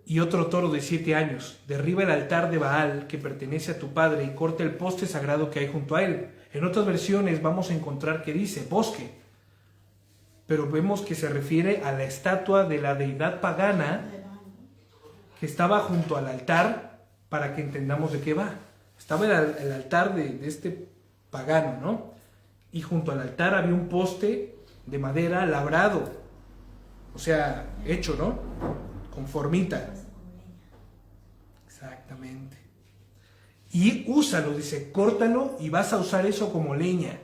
y otro toro de 7 años, derriba el altar de Baal que pertenece a tu padre y corta el poste sagrado que hay junto a él. En otras versiones vamos a encontrar que dice bosque, pero vemos que se refiere a la estatua de la deidad pagana que estaba junto al altar, para que entendamos de qué va. Estaba el altar de este pagano, ¿no? Y junto al altar había un poste de madera labrado, o sea, hecho, ¿no? Con formita. Exactamente. Y úsalo, dice, córtalo y vas a usar eso como leña.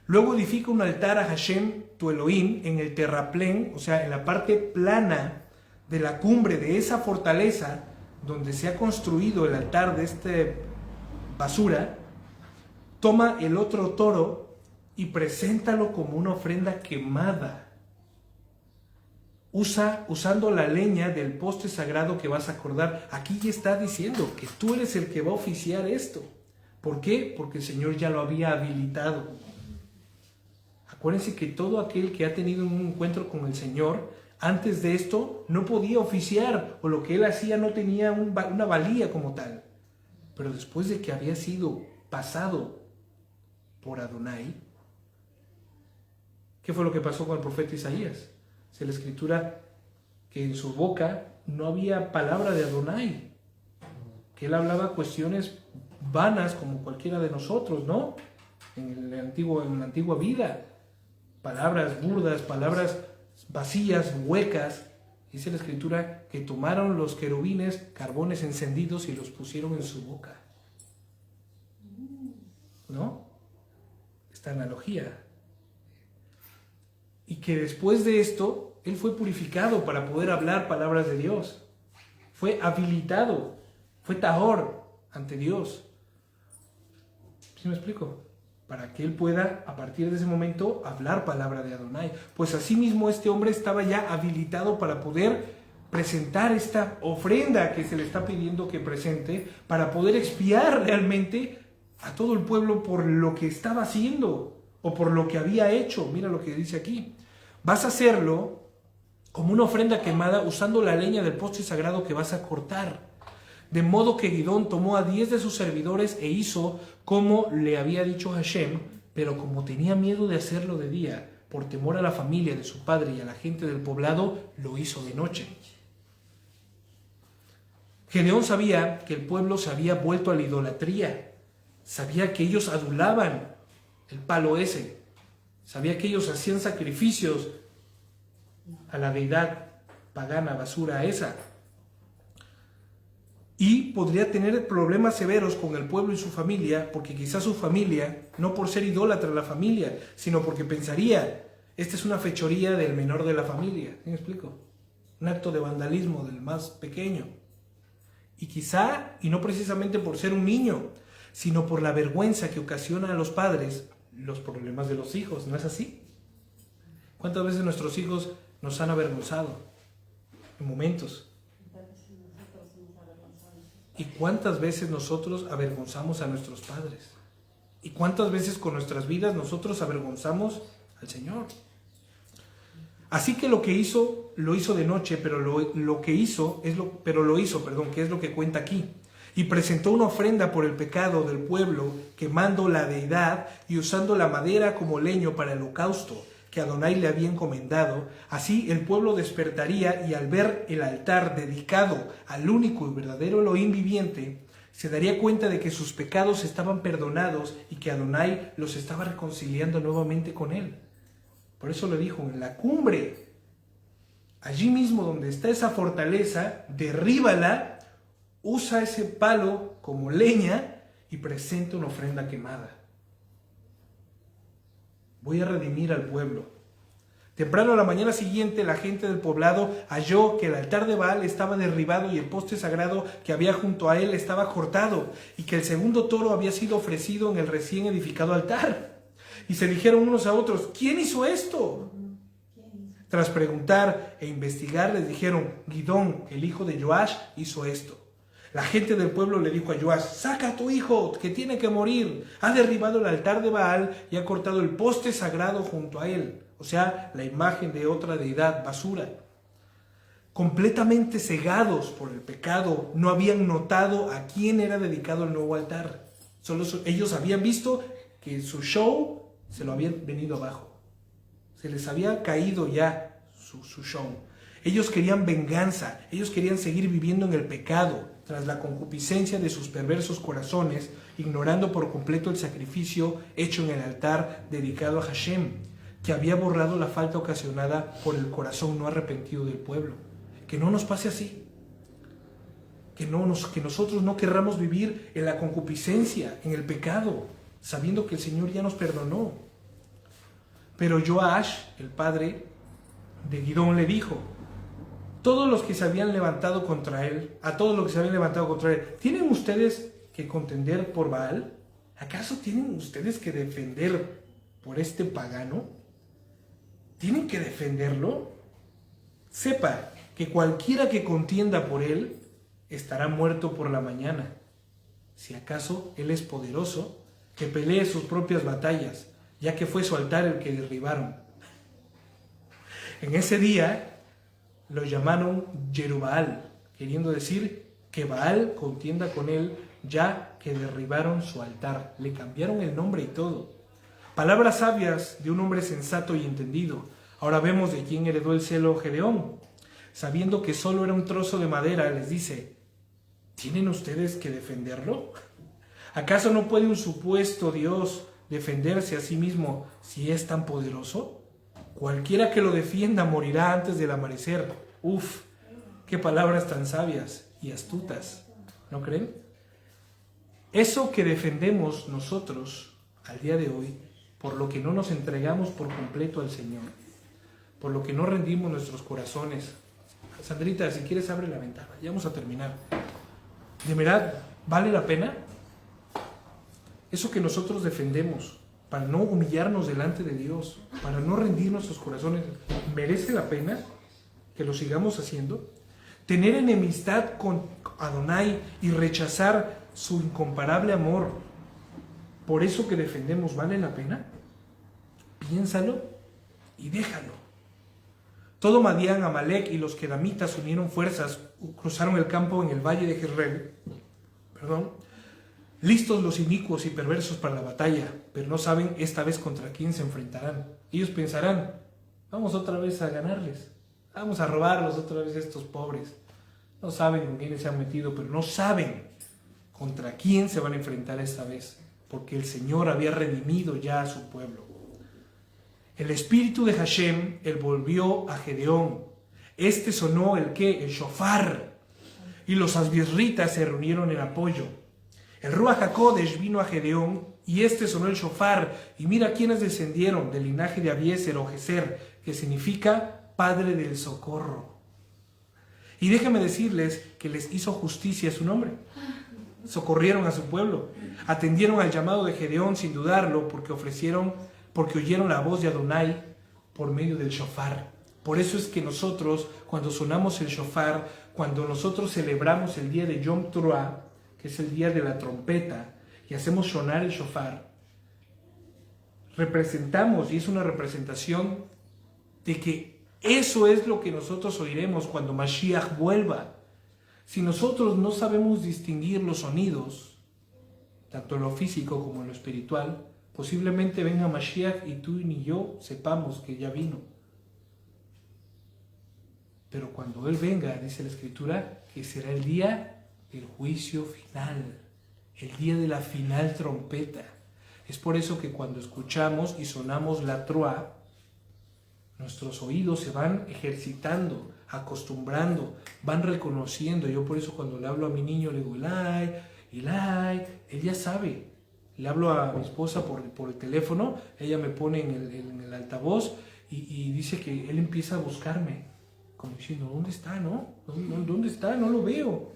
Luego edifica un altar a Hashem, tu Elohim, en el terraplén, o sea, en la parte plana de la cumbre de esa fortaleza donde se ha construido el altar de esta basura. Toma el otro toro y preséntalo como una ofrenda quemada. Usando la leña del poste sagrado que vas a acordar. Aquí ya está diciendo que tú eres el que va a oficiar esto. ¿Por qué? Porque el Señor ya lo había habilitado. Acuérdense que todo aquel que ha tenido un encuentro con el Señor, antes de esto no podía oficiar, o lo que él hacía no tenía una valía como tal. Pero después de que había sido pasado por Adonai, ¿qué fue lo que pasó con el profeta Isaías? Dice la Escritura que en su boca no había palabra de Adonai, que él hablaba cuestiones vanas como cualquiera de nosotros, ¿no? En la antigua vida, palabras burdas, palabras vacías, huecas. Dice la Escritura que tomaron los querubines carbones encendidos y los pusieron en su boca. ¿No? Esta analogía. Y que después de esto, él fue purificado para poder hablar palabras de Dios. Fue habilitado, fue tahor ante Dios. ¿Sí me explico? Para que él pueda, a partir de ese momento, hablar palabra de Adonai. Pues asimismo este hombre estaba ya habilitado para poder presentar esta ofrenda que se le está pidiendo que presente, para poder expiar realmente a todo el pueblo por lo que estaba haciendo o por lo que había hecho. Mira lo que dice aquí. Vas a hacerlo como una ofrenda quemada usando la leña del poste sagrado que vas a cortar. De modo que Gidón tomó a 10 de sus servidores e hizo como le había dicho Hashem, pero como tenía miedo de hacerlo de día, por temor a la familia de su padre y a la gente del poblado, lo hizo de noche. Gedeón sabía que el pueblo se había vuelto a la idolatría. Sabía que ellos adulaban el palo ese. Sabía que ellos hacían sacrificios a la deidad pagana, basura esa. Y podría tener problemas severos con el pueblo y su familia, porque quizás su familia, no por ser idólatra la familia, sino porque pensaría, esta es una fechoría del menor de la familia. ¿Sí me explico? Un acto de vandalismo del más pequeño. Y quizá, y no precisamente por ser un niño, sino por la vergüenza que ocasiona a los padres los problemas de los hijos. ¿No es así? ¿Cuántas veces nuestros hijos nos han avergonzado en momentos? ¿Y cuántas veces nosotros avergonzamos a nuestros padres? ¿Y cuántas veces con nuestras vidas nosotros avergonzamos al Señor? Así que lo hizo de noche, pero que es lo que cuenta aquí. Y presentó una ofrenda por el pecado del pueblo, quemando la deidad y usando la madera como leño para el holocausto que Adonai le había encomendado. Así el pueblo despertaría y al ver el altar dedicado al único y verdadero Elohim viviente, se daría cuenta de que sus pecados estaban perdonados y que Adonai los estaba reconciliando nuevamente con él. Por eso le dijo, en la cumbre, allí mismo donde está esa fortaleza, derríbala, usa ese palo como leña y presenta una ofrenda quemada. Voy a redimir al pueblo. Temprano a la mañana siguiente, la gente del poblado halló que el altar de Baal estaba derribado y el poste sagrado que había junto a él estaba cortado, y que el segundo toro había sido ofrecido en el recién edificado altar. Y se dijeron unos a otros, ¿quién hizo esto? Tras preguntar e investigar, les dijeron, Gidón, el hijo de Joash, hizo esto. La gente del pueblo le dijo a Joash, saca a tu hijo, que tiene que morir. Ha derribado el altar de Baal y ha cortado el poste sagrado junto a él. O sea, la imagen de otra deidad, basura. Completamente cegados por el pecado, no habían notado a quién era dedicado el nuevo altar. Solo ellos habían visto que su show se lo habían venido abajo. Se les había caído ya su show. Ellos querían venganza, ellos querían seguir viviendo en el pecado, tras la concupiscencia de sus perversos corazones, ignorando por completo el sacrificio hecho en el altar dedicado a Hashem, que había borrado la falta ocasionada por el corazón no arrepentido del pueblo. Que no nos pase así. Que nosotros no querramos vivir en la concupiscencia, en el pecado, sabiendo que el Señor ya nos perdonó. Pero Joash, el padre de Gidón, le dijo, a todos los que se habían levantado contra él, ¿tienen ustedes que contender por Baal? ¿Acaso tienen ustedes que defender por este pagano? ¿Tienen que defenderlo? Sepa que cualquiera que contienda por él estará muerto por la mañana. Si acaso él es poderoso, que pelee sus propias batallas, ya que fue su altar el que derribaron. En ese día lo llamaron Jerubbaal, queriendo decir que Baal contienda con él, ya que derribaron su altar. Le cambiaron el nombre y todo. Palabras sabias de un hombre sensato y entendido. Ahora vemos de quién heredó el celo Gedeón. Sabiendo que solo era un trozo de madera, les dice, ¿tienen ustedes que defenderlo? ¿Acaso no puede un supuesto Dios defenderse a sí mismo si es tan poderoso? Cualquiera que lo defienda morirá antes del amanecer. Uf, qué palabras tan sabias y astutas, ¿no creen? Eso que defendemos nosotros al día de hoy, por lo que no nos entregamos por completo al Señor, por lo que no rendimos nuestros corazones. Sandrita, si quieres abre la ventana, ya vamos a terminar. ¿De verdad vale la pena? Eso que nosotros defendemos, para no humillarnos delante de Dios, para no rendir nuestros corazones, ¿merece la pena que lo sigamos haciendo? Tener enemistad con Adonai y rechazar su incomparable amor ¿Por eso que defendemos vale la pena? Piénsalo y déjalo. Todo Madián, Amalek y los kedamitas unieron fuerzas, cruzaron el campo en el valle de Jezreel, listos los inicuos y perversos para la batalla, pero no saben esta vez contra quién se enfrentarán. Ellos pensarán, vamos otra vez a ganarles, vamos a robarlos otra vez a estos pobres. No saben con quiénes se han metido, pero no saben contra quién se van a enfrentar esta vez, porque el Señor había redimido ya a su pueblo. El espíritu de Hashem, él volvió a Gedeón. Este sonó el shofar, y los asbirritas se reunieron en apoyo. El Ruach HaKodesh vino a Gedeón, y este sonó el shofar, y mira quiénes descendieron del linaje de Abiezer o Geser, que significa Padre del Socorro. Y déjenme decirles que les hizo justicia su nombre. Socorrieron a su pueblo, atendieron al llamado de Gedeón sin dudarlo, porque oyeron la voz de Adonai por medio del shofar. Por eso es que nosotros, cuando sonamos el shofar, cuando nosotros celebramos el día de Yom Teruah, que es el día de la trompeta, y hacemos sonar el shofar, representamos, y es una representación de que eso es lo que nosotros oiremos cuando Mashiach vuelva. Si nosotros no sabemos distinguir los sonidos, tanto en lo físico como en lo espiritual, posiblemente venga Mashiach y tú ni yo sepamos que ya vino. Pero cuando Él venga, dice la Escritura, que será el día del juicio final, el día de la final trompeta. Es por eso que cuando escuchamos y sonamos la Troa, nuestros oídos se van ejercitando, acostumbrando, van reconociendo. Yo por eso cuando le hablo a mi niño le digo, Eli, Eli, él ya sabe. Le hablo a mi esposa por el teléfono, ella me pone en el altavoz y dice que él empieza a buscarme, como diciendo, ¿dónde está, no? ¿Dónde está? No lo veo.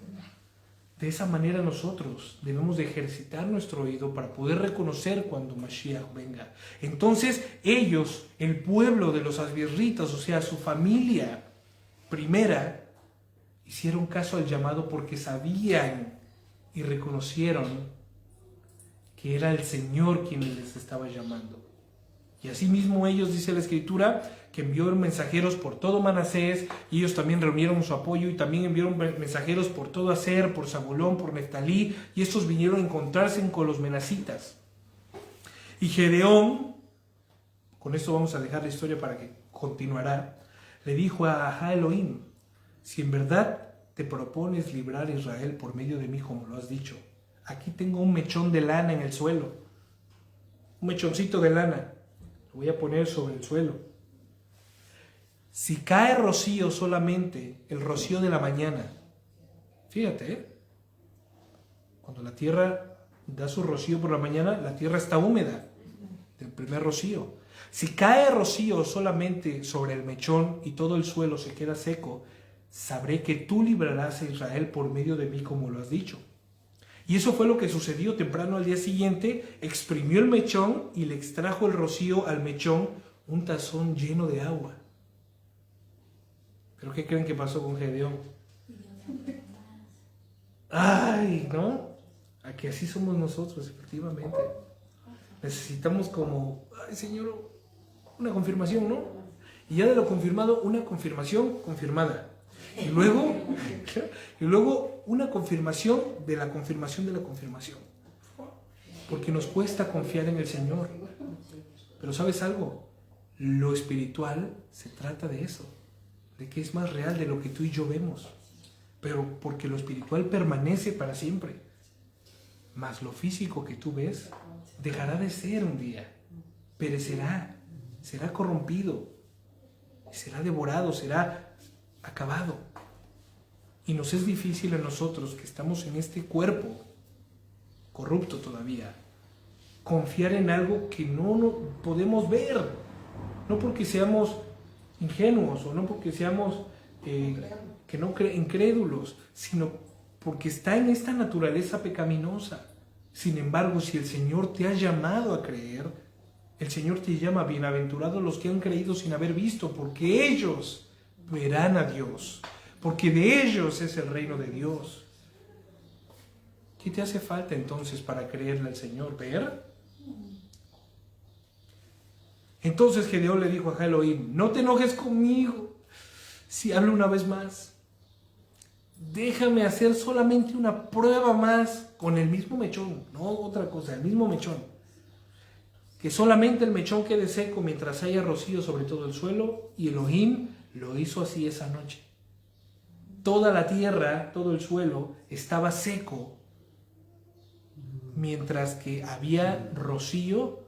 De esa manera nosotros debemos de ejercitar nuestro oído para poder reconocer cuando Mashiach venga. Entonces ellos, el pueblo de los asbirritas, o sea, su familia primera, hicieron caso al llamado porque sabían y reconocieron que era el Señor quien les estaba llamando. Y asimismo ellos, dice la Escritura, que enviaron mensajeros por todo Manasés, y ellos también reunieron su apoyo, y también enviaron mensajeros por todo Aser, por Zabulón, por Neftalí, y estos vinieron a encontrarse con los menasitas. Y Gedeón, con esto vamos a dejar la historia para que continuará, le dijo a Elohim, si en verdad te propones librar a Israel por medio de mí, como lo has dicho, aquí tengo un mechón de lana en el suelo, un mechoncito de lana, lo voy a poner sobre el suelo. Si cae rocío solamente, el rocío de la mañana, fíjate, cuando la tierra da su rocío por la mañana, la tierra está húmeda del primer rocío. Si cae rocío solamente sobre el mechón y todo el suelo se queda seco, sabré que tú librarás a Israel por medio de mí, como lo has dicho. Y eso fue lo que sucedió. Temprano al día siguiente, exprimió el mechón y le extrajo el rocío al mechón un tazón lleno de agua. ¿Pero qué creen que pasó con Gedeón? ¡Ay, no! Aquí así somos nosotros, efectivamente. Necesitamos como, ¡ay, Señor! Una confirmación, ¿no? Y ya de lo confirmado, una confirmación confirmada. Y luego una confirmación de la confirmación de la confirmación. Porque nos cuesta confiar en el Señor. Pero ¿sabes algo? Lo espiritual se trata de eso. De que es más real de lo que tú y yo vemos. Pero porque lo espiritual permanece para siempre. Mas lo físico que tú ves dejará de ser un día. Perecerá. Será corrompido. Será devorado. Será acabado. Y nos es difícil a nosotros que estamos en este cuerpo corrupto todavía, confiar en algo que no podemos ver, no porque seamos ingenuos o no porque seamos incrédulos, sino porque está en esta naturaleza pecaminosa. Sin embargo, si el Señor te ha llamado a creer, el Señor te llama bienaventurados los que han creído sin haber visto, porque ellos verán a Dios. Porque de ellos es el reino de Dios. ¿Qué te hace falta entonces para creerle al Señor? ¿Ver? Entonces Gedeón le dijo a Elohim, no te enojes conmigo si hablo una vez más. Déjame hacer solamente una prueba más con el mismo mechón, no otra cosa, el mismo mechón. Que solamente el mechón quede seco mientras haya rocío sobre todo el suelo, y Elohim lo hizo así esa noche. Toda la tierra, todo el suelo estaba seco mientras que había rocío.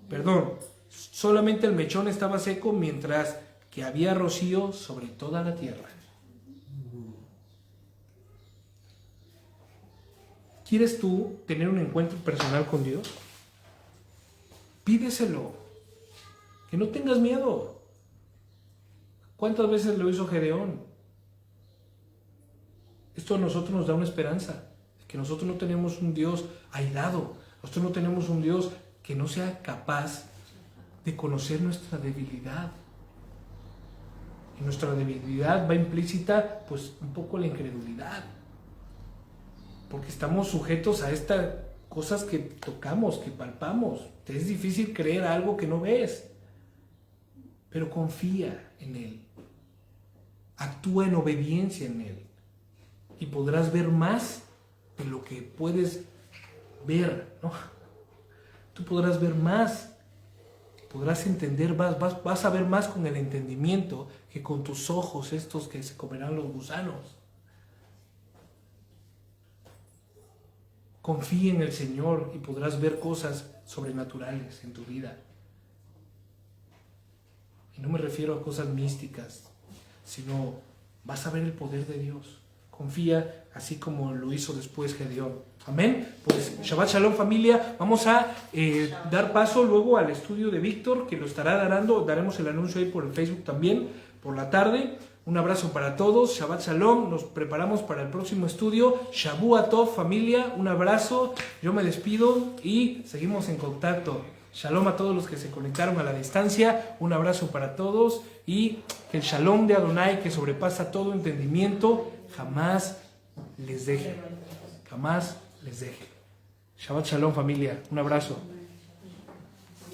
Perdón, solamente el mechón estaba seco mientras que había rocío sobre toda la tierra. ¿Quieres tú tener un encuentro personal con Dios? Pídeselo. Que no tengas miedo. ¿Cuántas veces lo hizo Gedeón? Esto a nosotros nos da una esperanza. Que nosotros no tenemos un Dios airado. Nosotros no tenemos un Dios que no sea capaz de conocer nuestra debilidad. Y nuestra debilidad va implícita, pues, un poco la incredulidad. Porque estamos sujetos a estas cosas que tocamos, que palpamos. Te es difícil creer algo que no ves. Pero confía en Él. Actúa en obediencia en Él. Y podrás ver más de lo que puedes ver, ¿no? Tú podrás ver más. Podrás entender más. Vas a ver más con el entendimiento que con tus ojos estos que se comerán los gusanos. Confía en el Señor y podrás ver cosas sobrenaturales en tu vida. Y no me refiero a cosas místicas, sino vas a ver el poder de Dios. Confía así como lo hizo después Gedeón. Amén. Pues Shabbat Shalom, familia. Vamos a dar paso luego al estudio de Víctor, que lo estará dando. Daremos el anuncio ahí por el Facebook también por la tarde. Un abrazo para todos, Shabbat Shalom, nos preparamos para el próximo estudio. Shavua Tov, familia, un abrazo, yo me despido y seguimos en contacto. Shalom a todos los que se conectaron a la distancia, un abrazo para todos y que el Shalom de Adonai, que sobrepasa todo entendimiento, jamás les deje, jamás les deje. Shabbat Shalom, familia, un abrazo.